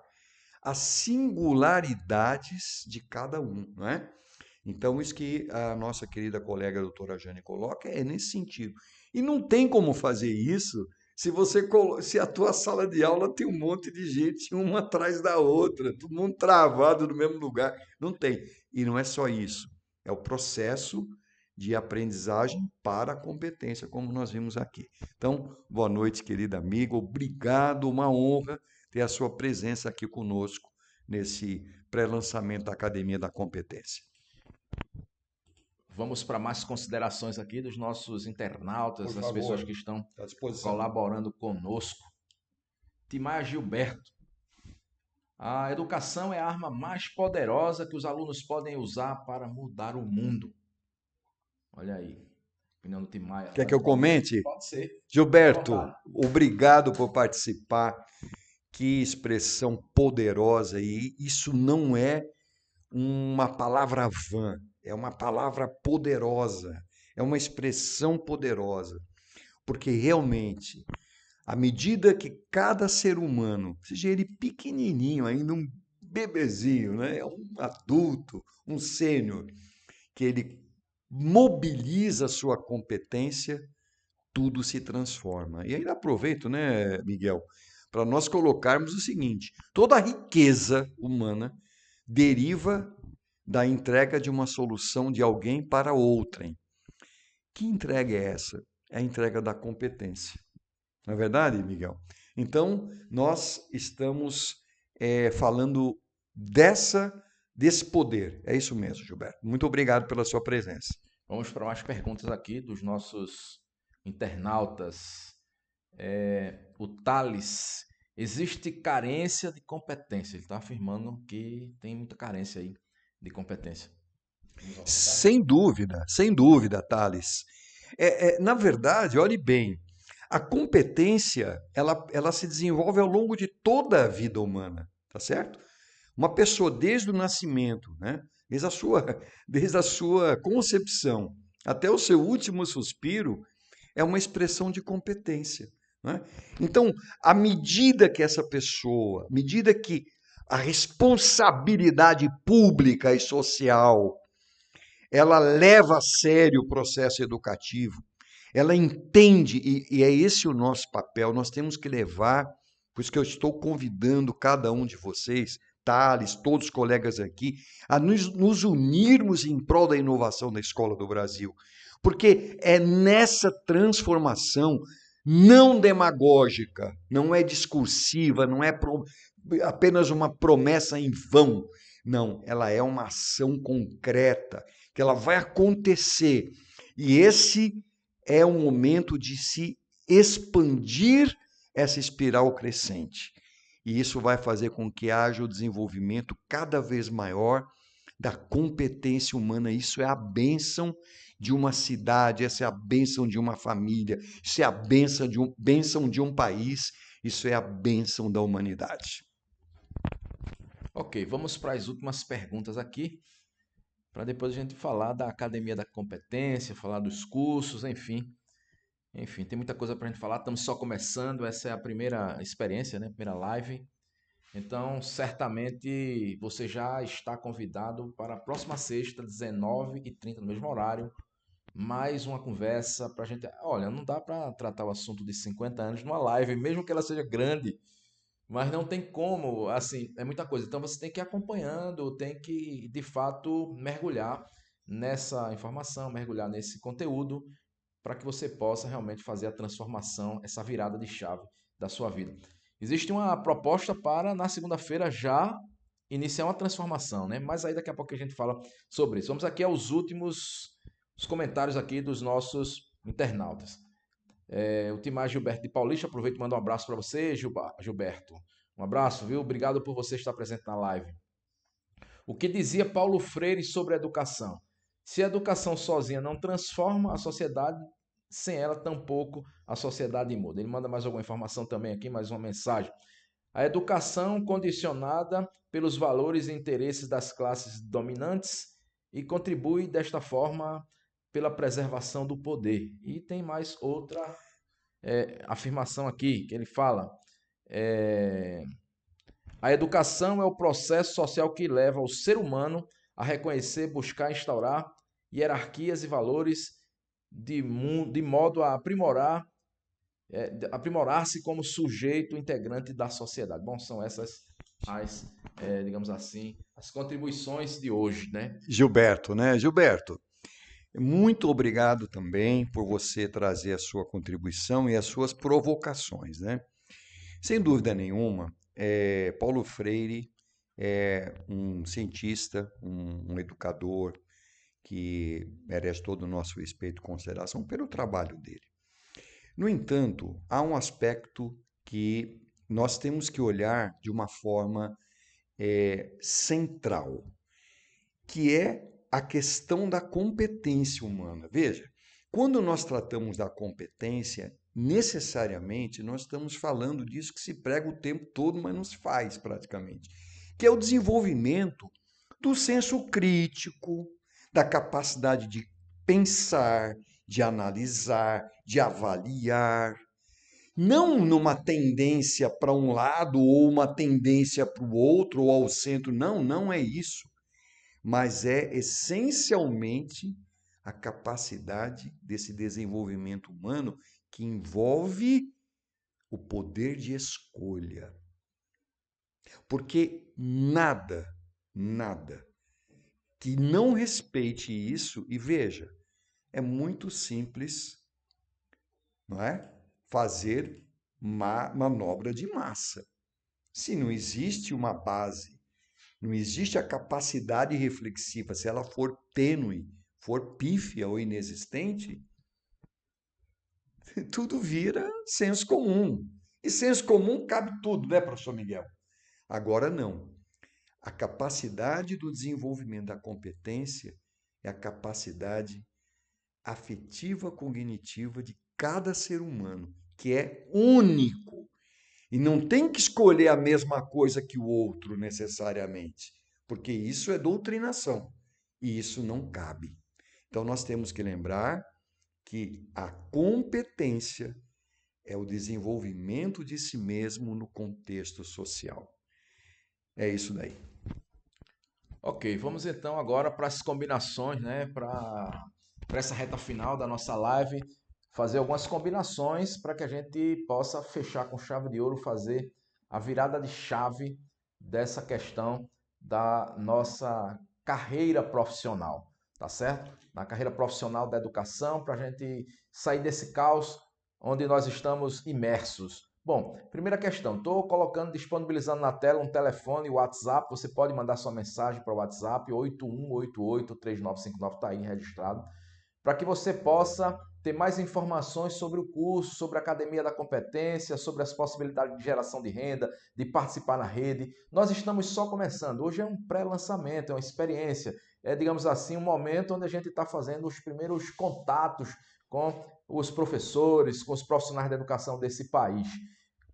as singularidades de cada um, não é? Então, isso que a nossa querida colega doutora Jane coloca é nesse sentido. E não tem como fazer isso se a tua sala de aula tem um monte de gente uma atrás da outra, todo mundo travado no mesmo lugar. Não tem. E não é só isso. É o processo de aprendizagem para a competência, como nós vimos aqui. Então, boa noite, querida amiga. Obrigado, uma honra ter a sua presença aqui conosco nesse pré-lançamento da Academia da Competência.
Vamos para mais considerações aqui dos nossos internautas,
Por
das
favor,
pessoas que estão
à disposição.
colaborando conosco. Timaia Gilberto. A educação é a arma mais poderosa que os alunos podem usar para mudar o mundo. Olha aí, opinião do Timaia.
Quer que eu comente?
Pode ser.
Gilberto, obrigado por participar. Que expressão poderosa! E isso não é uma palavra vã, é uma palavra poderosa, é uma expressão poderosa, porque realmente, à medida que cada ser humano, seja ele pequenininho, ainda um bebezinho, né, um adulto, um sênior, que ele mobiliza a sua competência, tudo se transforma. E ainda aproveito, né, Miguel, para nós colocarmos o seguinte: toda a riqueza humana deriva da entrega de uma solução de alguém para outrem. Que entrega é essa? É a entrega da competência. Não é verdade, Miguel? Então, nós estamos falando desse poder. É isso mesmo, Gilberto. Muito obrigado pela sua presença.
Vamos para mais perguntas aqui dos nossos internautas. O Thales. Existe carência de competência. Ele está afirmando que tem muita carência aí de competência.
Sem dúvida, Thales. Na verdade, olhe bem, a competência ela se desenvolve ao longo de toda a vida humana, tá certo? Uma pessoa desde o nascimento, né? Desde a sua concepção até o seu último suspiro, é uma expressão de competência. Né? Então, à medida que essa pessoa, à medida que a responsabilidade pública e social ela leva a sério o processo educativo, ela entende, e é esse o nosso papel, nós temos que levar, por isso que eu estou convidando cada um de vocês, Thales, todos os colegas aqui, a nos unirmos em prol da inovação da Escola do Brasil. Porque é nessa transformação não demagógica, não é discursiva, não é apenas uma promessa em vão. Não, ela é uma ação concreta, que ela vai acontecer. E esse é o momento de se expandir essa espiral crescente. E isso vai fazer com que haja o desenvolvimento cada vez maior da competência humana. Isso é a bênção de uma cidade, essa é a bênção de uma família, isso é a bênção de um país, isso é a bênção da humanidade.
Ok, vamos para as últimas perguntas aqui, para depois a gente falar da Academia da Competência, falar dos cursos, enfim. Enfim, tem muita coisa para a gente falar, estamos só começando, essa é a primeira experiência, né? Primeira live. Então, certamente você já está convidado para a próxima sexta, 19h30, no mesmo horário, mais uma conversa para a gente. Olha, não dá para tratar o assunto de 50 anos numa live, mesmo que ela seja grande, mas não tem como, assim, é muita coisa. Então você tem que ir acompanhando, tem que, de fato, mergulhar nessa informação, mergulhar nesse conteúdo, para que você possa realmente fazer a transformação, essa virada de chave da sua vida. Existe uma proposta para, na segunda-feira, já iniciar uma transformação, né? Mas aí daqui a pouco a gente fala sobre isso. Vamos aqui aos últimos os comentários aqui dos nossos internautas. O Timar Gilberto de Paulista, aproveito e mando um abraço para você, Gilberto. Um abraço, viu? Obrigado por você estar presente na live. O que dizia Paulo Freire sobre a educação? Se a educação sozinha não transforma a sociedade, sem ela tampouco a sociedade muda. Ele manda mais alguma informação também aqui, mais uma mensagem. A educação condicionada pelos valores e interesses das classes dominantes e contribui desta forma pela preservação do poder. E tem mais outra afirmação aqui que ele fala. A educação é o processo social que leva o ser humano a reconhecer, buscar, instaurar hierarquias e valores de modo a aprimorar-se como sujeito integrante da sociedade. Bom, são essas as, digamos assim, as contribuições de hoje, né?
Gilberto, né? Gilberto, muito obrigado também por você trazer a sua contribuição e as suas provocações, né? Sem dúvida nenhuma, Paulo Freire é um cientista, um educador que merece todo o nosso respeito e consideração pelo trabalho dele. No entanto, há um aspecto que nós temos que olhar de uma forma central, que é a questão da competência humana. Veja, quando nós tratamos da competência, necessariamente nós estamos falando disso que se prega o tempo todo, mas não se faz praticamente, que é o desenvolvimento do senso crítico, da capacidade de pensar, de analisar, de avaliar, não numa tendência para um lado ou uma tendência para o outro ou ao centro, não, não é isso, mas é essencialmente a capacidade desse desenvolvimento humano que envolve o poder de escolha. Porque nada que não respeite isso, e veja, é muito simples, não é? Fazer manobra de massa. Se não existe uma base, não existe a capacidade reflexiva, se ela for tênue, for pífia ou inexistente, tudo vira senso comum. E senso comum cabe tudo, né, professor Miguel? Agora não. A capacidade do desenvolvimento da competência é a capacidade afetiva cognitiva de cada ser humano, que é único. E não tem que escolher a mesma coisa que o outro necessariamente, porque isso é doutrinação e isso não cabe. Então nós temos que lembrar que a competência é o desenvolvimento de si mesmo no contexto social. É isso daí.
Ok, vamos então agora para as combinações, né? Para essa reta final da nossa live, fazer algumas combinações para que a gente possa fechar com chave de ouro, fazer a virada de chave dessa questão da nossa carreira profissional, tá certo? Na carreira profissional da educação, para a gente sair desse caos onde nós estamos imersos. Bom, primeira questão, estou colocando, disponibilizando na tela um telefone, o WhatsApp, você pode mandar sua mensagem para o WhatsApp, 8188-3959, está aí registrado, para que você possa ter mais informações sobre o curso, sobre a Academia da Competência, sobre as possibilidades de geração de renda, de participar na rede. Nós estamos só começando, hoje é um pré-lançamento, é uma experiência, é, digamos assim, um momento onde a gente está fazendo os primeiros contatos com os professores, com os profissionais da educação desse país.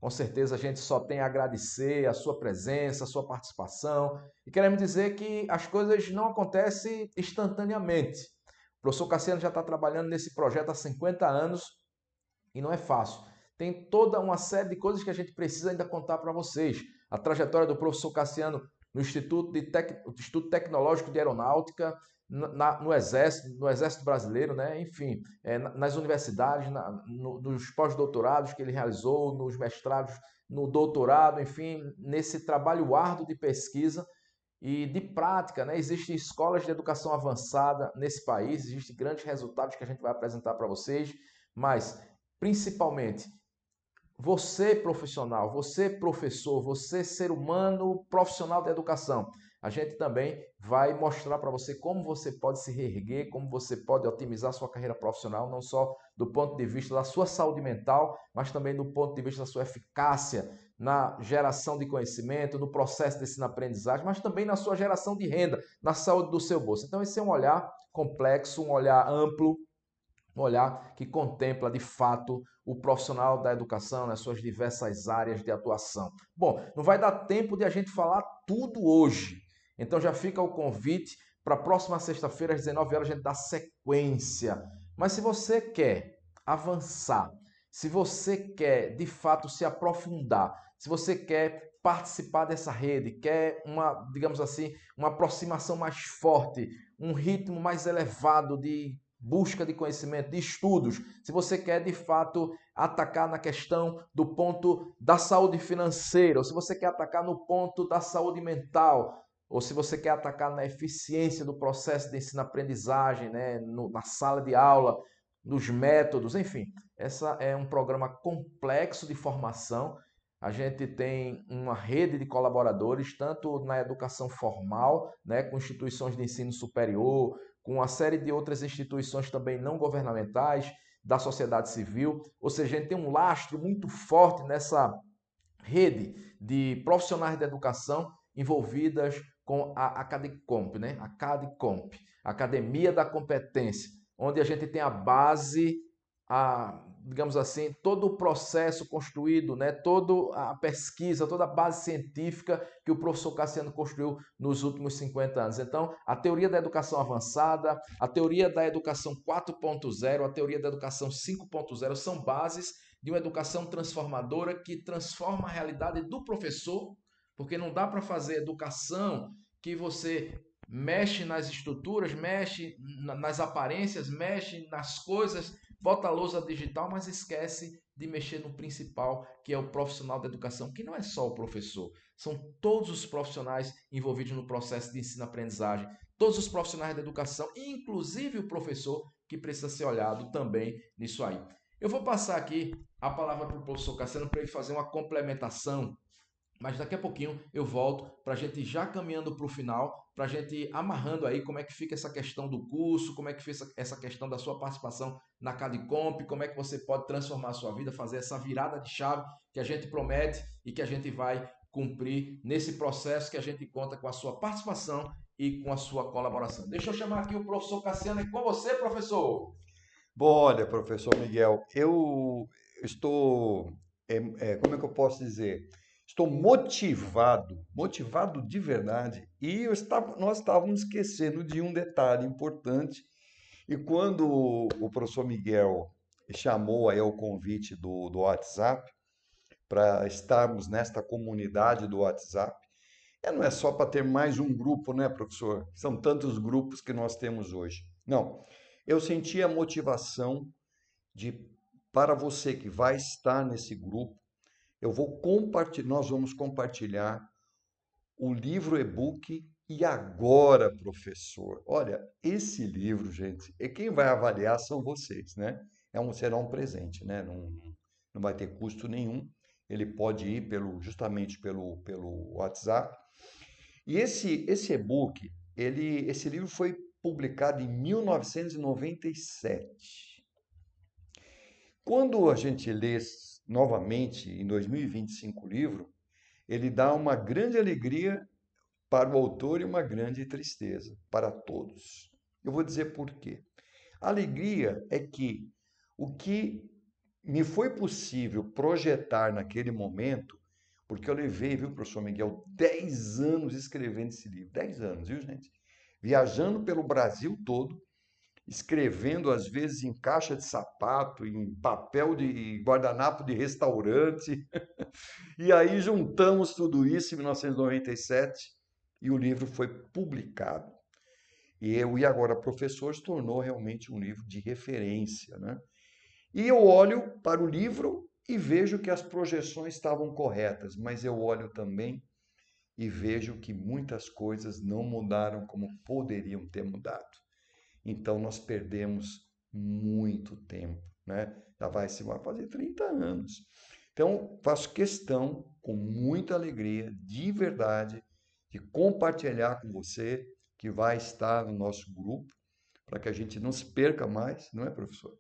Com certeza a gente só tem a agradecer a sua presença, a sua participação e queremos dizer que as coisas não acontecem instantaneamente. O professor Cassiano já está trabalhando nesse projeto há 50 anos e não é fácil. Tem toda uma série de coisas que a gente precisa ainda contar para vocês. A trajetória do professor Cassiano no Instituto Tecnológico de Aeronáutica, no Exército Brasileiro, né? Enfim, nas universidades, nos pós-doutorados que ele realizou, nos mestrados, no doutorado, enfim, nesse trabalho árduo de pesquisa e de prática, né? Existem escolas de educação avançada nesse país, existem grandes resultados que a gente vai apresentar para vocês, mas principalmente você profissional, você professor, você ser humano profissional da educação, a gente também vai mostrar para você como você pode se reerguer, como você pode otimizar sua carreira profissional, não só do ponto de vista da sua saúde mental, mas também do ponto de vista da sua eficácia na geração de conhecimento, no processo de ensino-aprendizagem, mas também na sua geração de renda, na saúde do seu bolso. Então, esse é um olhar complexo, um olhar amplo, um olhar que contempla, de fato, o profissional da educação nas suas diversas áreas de atuação. Bom, não vai dar tempo de a gente falar tudo hoje, então já fica o convite para a próxima sexta-feira, às 19 horas, a gente dar sequência. Mas se você quer avançar, se você quer, de fato, se aprofundar, se você quer participar dessa rede, quer uma, digamos assim, uma aproximação mais forte, um ritmo mais elevado de busca de conhecimento, de estudos, se você quer de fato atacar na questão do ponto da saúde financeira, ou se você quer atacar no ponto da saúde mental, ou se você quer atacar na eficiência do processo de ensino-aprendizagem, né, na sala de aula, nos métodos, enfim, essa é um programa complexo de formação. A gente tem uma rede de colaboradores, tanto na educação formal, né, com instituições de ensino superior, com uma série de outras instituições também não governamentais, da sociedade civil. Ou seja, a gente tem um lastro muito forte nessa rede de profissionais da educação envolvidas com a Acadecomp, né? A Acadecomp, Academia da Competência, onde a gente tem a base, digamos assim, todo o processo construído, né? Toda a pesquisa, toda a base científica que o professor Cassiano construiu nos últimos 50 anos. Então, a teoria da educação avançada, a teoria da educação 4.0, a teoria da educação 5.0 são bases de uma educação transformadora que transforma a realidade do professor, porque não dá para fazer educação que você mexe nas estruturas, mexe nas aparências, mexe nas coisas, bota a lousa digital, mas esquece de mexer no principal, que é o profissional da educação, que não é só o professor, são todos os profissionais envolvidos no processo de ensino-aprendizagem, todos os profissionais da educação, inclusive o professor, que precisa ser olhado também nisso aí. Eu vou passar aqui a palavra para o professor Cassiano para ele fazer uma complementação, mas daqui a pouquinho eu volto para a gente já caminhando para o final, para a gente ir amarrando aí como é que fica essa questão do curso, como é que fica essa questão da sua participação na Cadecomp, como é que você pode transformar a sua vida, fazer essa virada de chave que a gente promete e que a gente vai cumprir nesse processo, que a gente conta com a sua participação e com a sua colaboração. Deixa eu chamar aqui o professor Cassiano e com você, professor.
Bom, olha, professor Miguel, eu estou, como é que eu posso dizer? Estou motivado de verdade. E nós estávamos esquecendo de um detalhe importante. E quando o professor Miguel chamou aí o convite do WhatsApp, para estarmos nesta comunidade do WhatsApp, não é só para ter mais um grupo, né, professor? São tantos grupos que nós temos hoje. Não, eu senti a motivação de, para você que vai estar nesse grupo, nós vamos compartilhar o livro e-book E Agora, Professor. Olha, esse livro, gente, e quem vai avaliar são vocês, né? Será um presente, né? Não vai ter custo nenhum. Ele pode ir justamente pelo WhatsApp. E esse e-book, esse livro foi publicado em 1997. Quando a gente lê novamente, em 2025, o livro, ele dá uma grande alegria para o autor e uma grande tristeza para todos. Eu vou dizer por quê. A alegria é que o que me foi possível projetar naquele momento, porque eu levei, viu, professor Miguel, 10 anos escrevendo esse livro. 10 anos, viu, gente? Viajando pelo Brasil todo, escrevendo às vezes em caixa de sapato, em papel de guardanapo de restaurante. E aí juntamos tudo isso em 1997 e o livro foi publicado. E Agora Professor se tornou realmente um livro de referência, né? E eu olho para o livro e vejo que as projeções estavam corretas, mas eu olho também e vejo que muitas coisas não mudaram como poderiam ter mudado. Então nós perdemos muito tempo, né? Vai fazer 30 anos. Então faço questão, com muita alegria, de verdade, de compartilhar com você que vai estar no nosso grupo, para que a gente não se perca mais, não é, professor?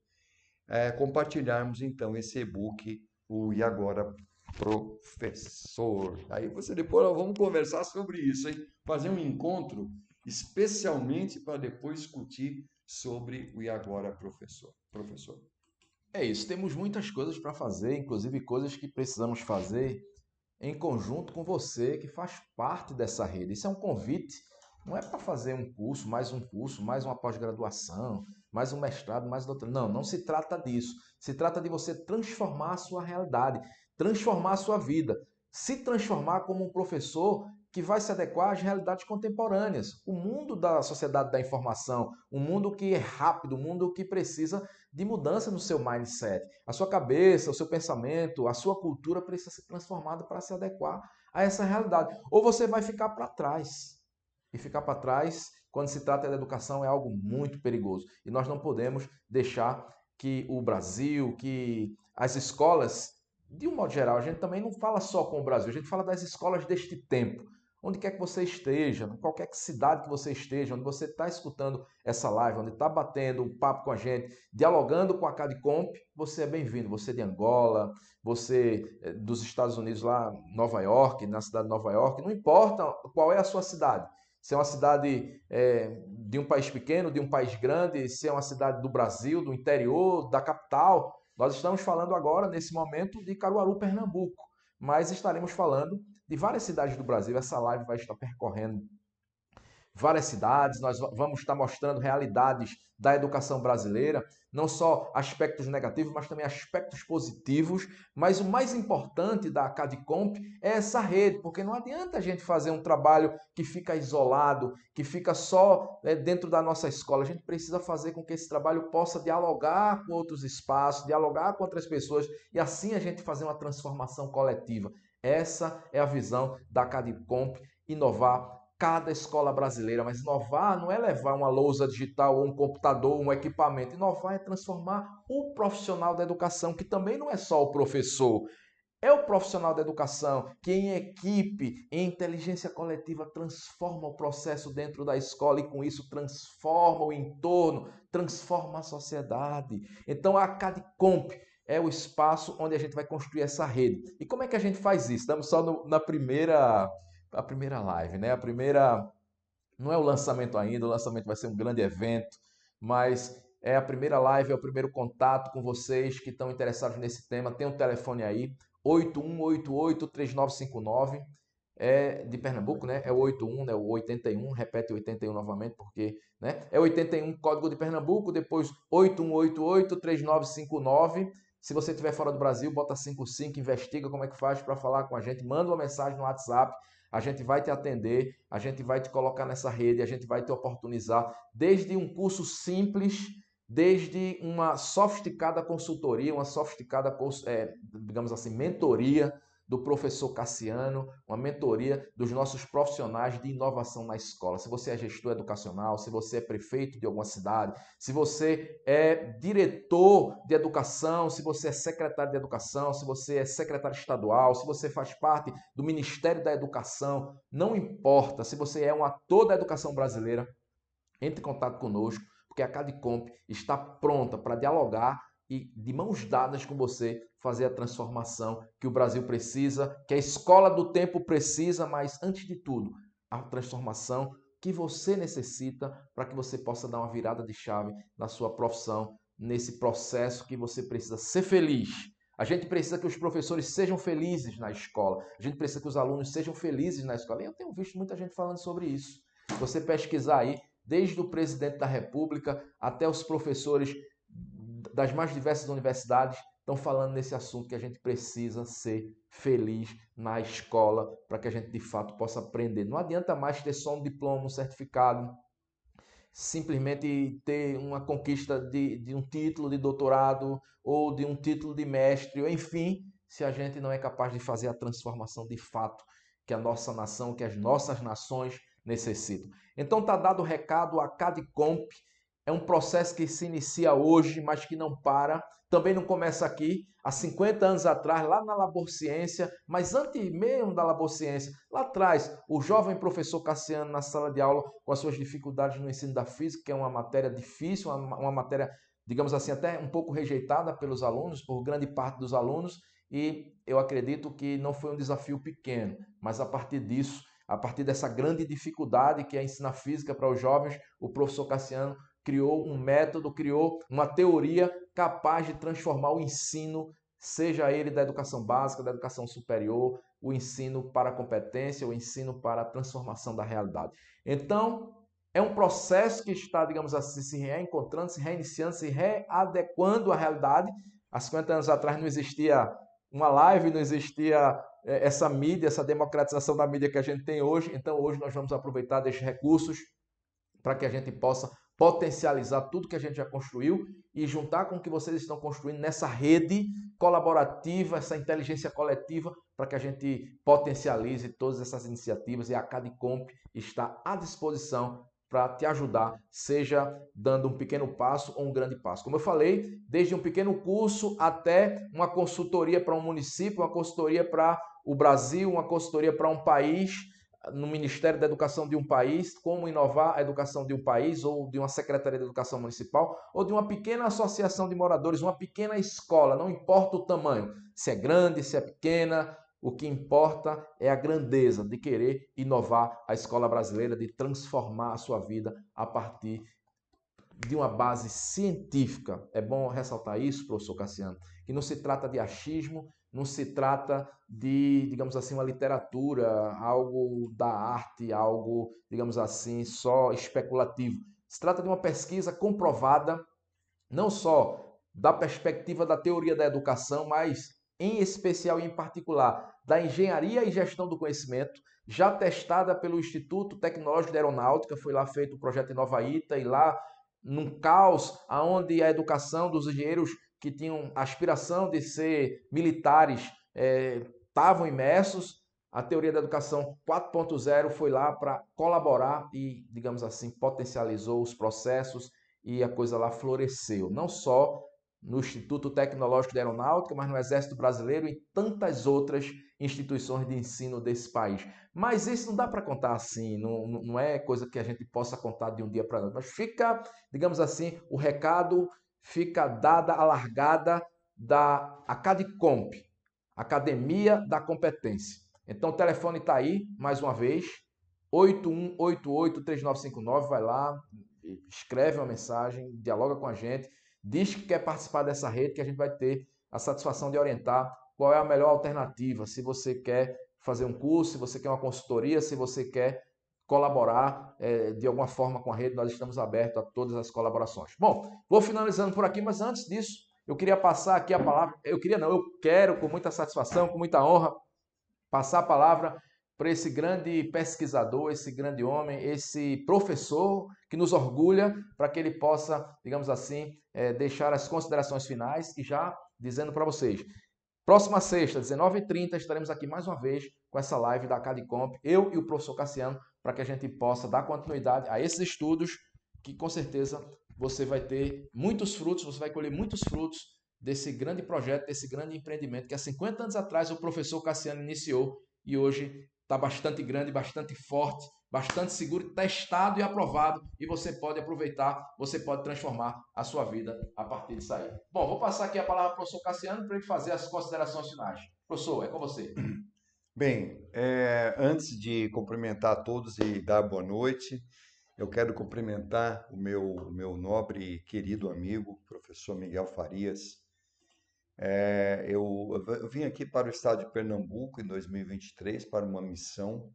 Compartilharmos então esse e-book, o E Agora professor. Aí você depois nós vamos conversar sobre isso, hein? Fazer um encontro especialmente para depois discutir sobre o E Agora, professor. Professor.
É isso, temos muitas coisas para fazer, inclusive coisas que precisamos fazer em conjunto com você que faz parte dessa rede. Isso é um convite, não é para fazer um curso, mais uma pós-graduação, mais um mestrado, mais doutorado. Não, não se trata disso. Se trata de você transformar a sua realidade, transformar a sua vida, se transformar como um professor que vai se adequar às realidades contemporâneas. O mundo da sociedade da informação, um mundo que é rápido, um mundo que precisa de mudança no seu mindset. A sua cabeça, o seu pensamento, a sua cultura precisa ser transformada para se adequar a essa realidade. Ou você vai ficar para trás. E ficar para trás, quando se trata da educação, é algo muito perigoso. E nós não podemos deixar que o Brasil, que as escolas, de um modo geral, a gente também não fala só com o Brasil, a gente fala das escolas deste tempo. Onde quer que você esteja, em qualquer cidade que você esteja, onde você está escutando essa live, onde está batendo um papo com a gente, dialogando com a CADCOMP, você é bem-vindo. Você é de Angola, você é dos Estados Unidos, lá Nova York, na cidade de Nova York, não importa qual é a sua cidade. Se é uma cidade de um país pequeno, de um país grande, se é uma cidade do Brasil, do interior, da capital. Nós estamos falando agora, nesse momento, de Caruaru, Pernambuco, mas estaremos falando de várias cidades do Brasil. Essa live vai estar percorrendo várias cidades, nós vamos estar mostrando realidades da educação brasileira, não só aspectos negativos, mas também aspectos positivos. Mas o mais importante da CADCOMP é essa rede, porque não adianta a gente fazer um trabalho que fica isolado, que fica só dentro da nossa escola. A gente precisa fazer com que esse trabalho possa dialogar com outros espaços, dialogar com outras pessoas e assim a gente fazer uma transformação coletiva. Essa é a visão da CADCOMP, inovar cada escola brasileira, mas inovar não é levar uma lousa digital ou um computador, um equipamento. Inovar é transformar o profissional da educação, que também não é só o professor, é o profissional da educação que em equipe, em inteligência coletiva, transforma o processo dentro da escola e com isso transforma o entorno, transforma a sociedade. Então a CADCOMP é o espaço onde a gente vai construir essa rede. E como é que a gente faz isso? Estamos só na primeira live, né? A primeira não é o lançamento ainda, o lançamento vai ser um grande evento, mas é a primeira live, é o primeiro contato com vocês que estão interessados nesse tema. Tem um telefone aí, 8188-3959, é de Pernambuco, né? É o 81, né? O 81, repete 81 novamente, porque, né? É 81, código de Pernambuco, depois 8188-3959. Se você estiver fora do Brasil, bota 55, investiga como é que faz para falar com a gente, manda uma mensagem no WhatsApp, a gente vai te atender, a gente vai te colocar nessa rede, a gente vai te oportunizar desde um curso simples, desde uma sofisticada consultoria, uma sofisticada, digamos assim, mentoria do professor Cassiano, uma mentoria dos nossos profissionais de inovação na escola. Se você é gestor educacional, se você é prefeito de alguma cidade, se você é diretor de educação, se você é secretário de educação, se você é secretário estadual, se você faz parte do Ministério da Educação, não importa. Se você é um ator da educação brasileira, entre em contato conosco, porque a CADCOMP está pronta para dialogar e, de mãos dadas com você, fazer a transformação que o Brasil precisa, que a escola do tempo precisa, mas, antes de tudo, a transformação que você necessita para que você possa dar uma virada de chave na sua profissão, nesse processo que você precisa ser feliz. A gente precisa que os professores sejam felizes na escola. A gente precisa que os alunos sejam felizes na escola. E eu tenho visto muita gente falando sobre isso. Se você pesquisar aí, desde o presidente da República até os professores das mais diversas universidades estão falando nesse assunto, que a gente precisa ser feliz na escola para que a gente de fato possa aprender. Não adianta mais ter só um diploma, um certificado, simplesmente ter uma conquista de um título de doutorado ou de um título de mestre, ou enfim, se a gente não é capaz de fazer a transformação de fato que a nossa nação, que as nossas nações necessitam. Então está dado o recado, a CADCOMP é um processo que se inicia hoje, mas que não para. Também não começa aqui, há 50 anos atrás, lá na Laborciência, mas antes mesmo da Laborciência, lá atrás, o jovem professor Cassiano na sala de aula com as suas dificuldades no ensino da física, que é uma matéria difícil, uma matéria, digamos assim, até um pouco rejeitada pelos alunos, por grande parte dos alunos, e eu acredito que não foi um desafio pequeno, mas a partir disso, a partir dessa grande dificuldade que é ensinar física para os jovens, o professor Cassiano criou um método, criou uma teoria capaz de transformar o ensino, seja ele da educação básica, da educação superior, o ensino para a competência, o ensino para a transformação da realidade. Então, é um processo que está, digamos assim, se reencontrando, se reiniciando, se readequando à realidade. Há 50 anos atrás não existia uma live, não existia essa mídia, essa democratização da mídia que a gente tem hoje. Então, hoje nós vamos aproveitar desses recursos para que a gente possa potencializar tudo que a gente já construiu e juntar com o que vocês estão construindo nessa rede colaborativa, essa inteligência coletiva, para que a gente potencialize todas essas iniciativas, e a Cadicomp está à disposição para te ajudar, seja dando um pequeno passo ou um grande passo. Como eu falei, desde um pequeno curso até uma consultoria para um município, uma consultoria para o Brasil, uma consultoria para um país, no Ministério da Educação de um país, como inovar a educação de um país, ou de uma Secretaria de Educação Municipal, ou de uma pequena associação de moradores, uma pequena escola, não importa o tamanho, se é grande, se é pequena, o que importa é a grandeza de querer inovar a escola brasileira, de transformar a sua vida a partir de uma base científica. É bom ressaltar isso, professor Cassiano, que não se trata de achismo, não se trata de, digamos assim, uma literatura, algo da arte, algo, digamos assim, só especulativo. Se trata de uma pesquisa comprovada, não só da perspectiva da teoria da educação, mas em especial e em particular da engenharia e gestão do conhecimento, já testada pelo Instituto Tecnológico de Aeronáutica. Foi lá feito o projeto Inovaíta, e lá num caos onde a educação dos engenheiros que tinham aspiração de ser militares estavam imersos, a teoria da educação 4.0 foi lá para colaborar e, digamos assim, potencializou os processos, e a coisa lá floresceu, não só no Instituto Tecnológico de Aeronáutica, mas no Exército Brasileiro e tantas outras instituições de ensino desse país. Mas isso não dá para contar assim, não é coisa que a gente possa contar de um dia para outro. Mas fica, digamos assim, o recado fica dada a largada da Acadicomp, Academia da Competência. Então o telefone está aí, mais uma vez, 8188-3959, vai lá, escreve uma mensagem, dialoga com a gente, diz que quer participar dessa rede, que a gente vai ter a satisfação de orientar qual é a melhor alternativa. Se você quer fazer um curso, se você quer uma consultoria, se você quer colaborar de alguma forma com a rede, nós estamos abertos a todas as colaborações. Bom, vou finalizando por aqui, mas antes disso, eu queria passar aqui a palavra, eu quero com muita satisfação, com muita honra, passar a palavra para esse grande pesquisador, esse grande homem, esse professor que nos orgulha, para que ele possa, digamos assim, deixar as considerações finais, e já dizendo para vocês, próxima sexta, 19h30, estaremos aqui mais uma vez com essa live da Cadicomp, eu e o professor Cassiano, para que a gente possa dar continuidade a esses estudos, que com certeza você vai ter muitos frutos, você vai colher muitos frutos desse grande projeto, desse grande empreendimento que há 50 anos atrás o professor Cassiano iniciou, e hoje está bastante grande, bastante forte, bastante seguro, testado e aprovado, e você pode aproveitar, você pode transformar a sua vida a partir disso aí. Bom, vou passar aqui a palavra para o professor Cassiano para ele fazer as considerações finais. Professor, é com você.
Bem, antes de cumprimentar a todos e dar boa noite, eu quero cumprimentar o meu nobre e querido amigo, professor Miguel Farias. Eu vim aqui para o estado de Pernambuco em 2023 para uma missão,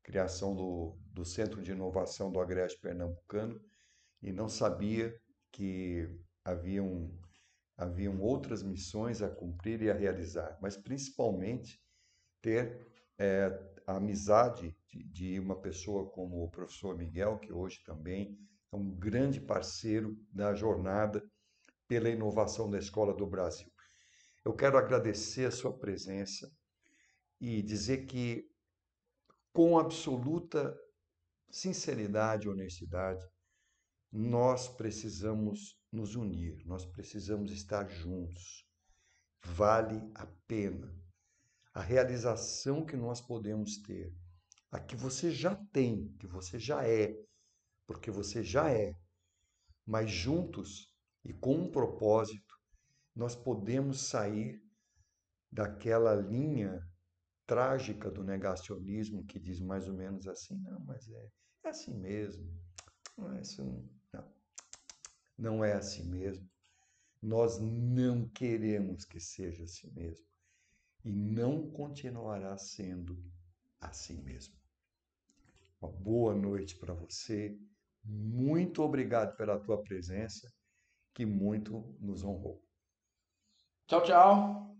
criação do Centro de Inovação do Agreste Pernambucano, e não sabia que haviam outras missões a cumprir e a realizar, mas principalmente ter a amizade de uma pessoa como o professor Miguel, que hoje também é um grande parceiro da jornada pela inovação da Escola do Brasil. Eu quero agradecer a sua presença e dizer que, com absoluta sinceridade e honestidade, nós precisamos nos unir, nós precisamos estar juntos. Vale a pena. A realização que nós podemos ter, a que você já tem, que você já é, porque você já é, mas juntos e com um propósito, nós podemos sair daquela linha trágica do negacionismo que diz mais ou menos assim, não, mas é assim mesmo, não é, isso não é assim mesmo. Nós não queremos que seja assim mesmo e não continuará sendo assim mesmo. Uma boa noite para você. Muito obrigado pela tua presença, que muito nos honrou.
Tchau, tchau.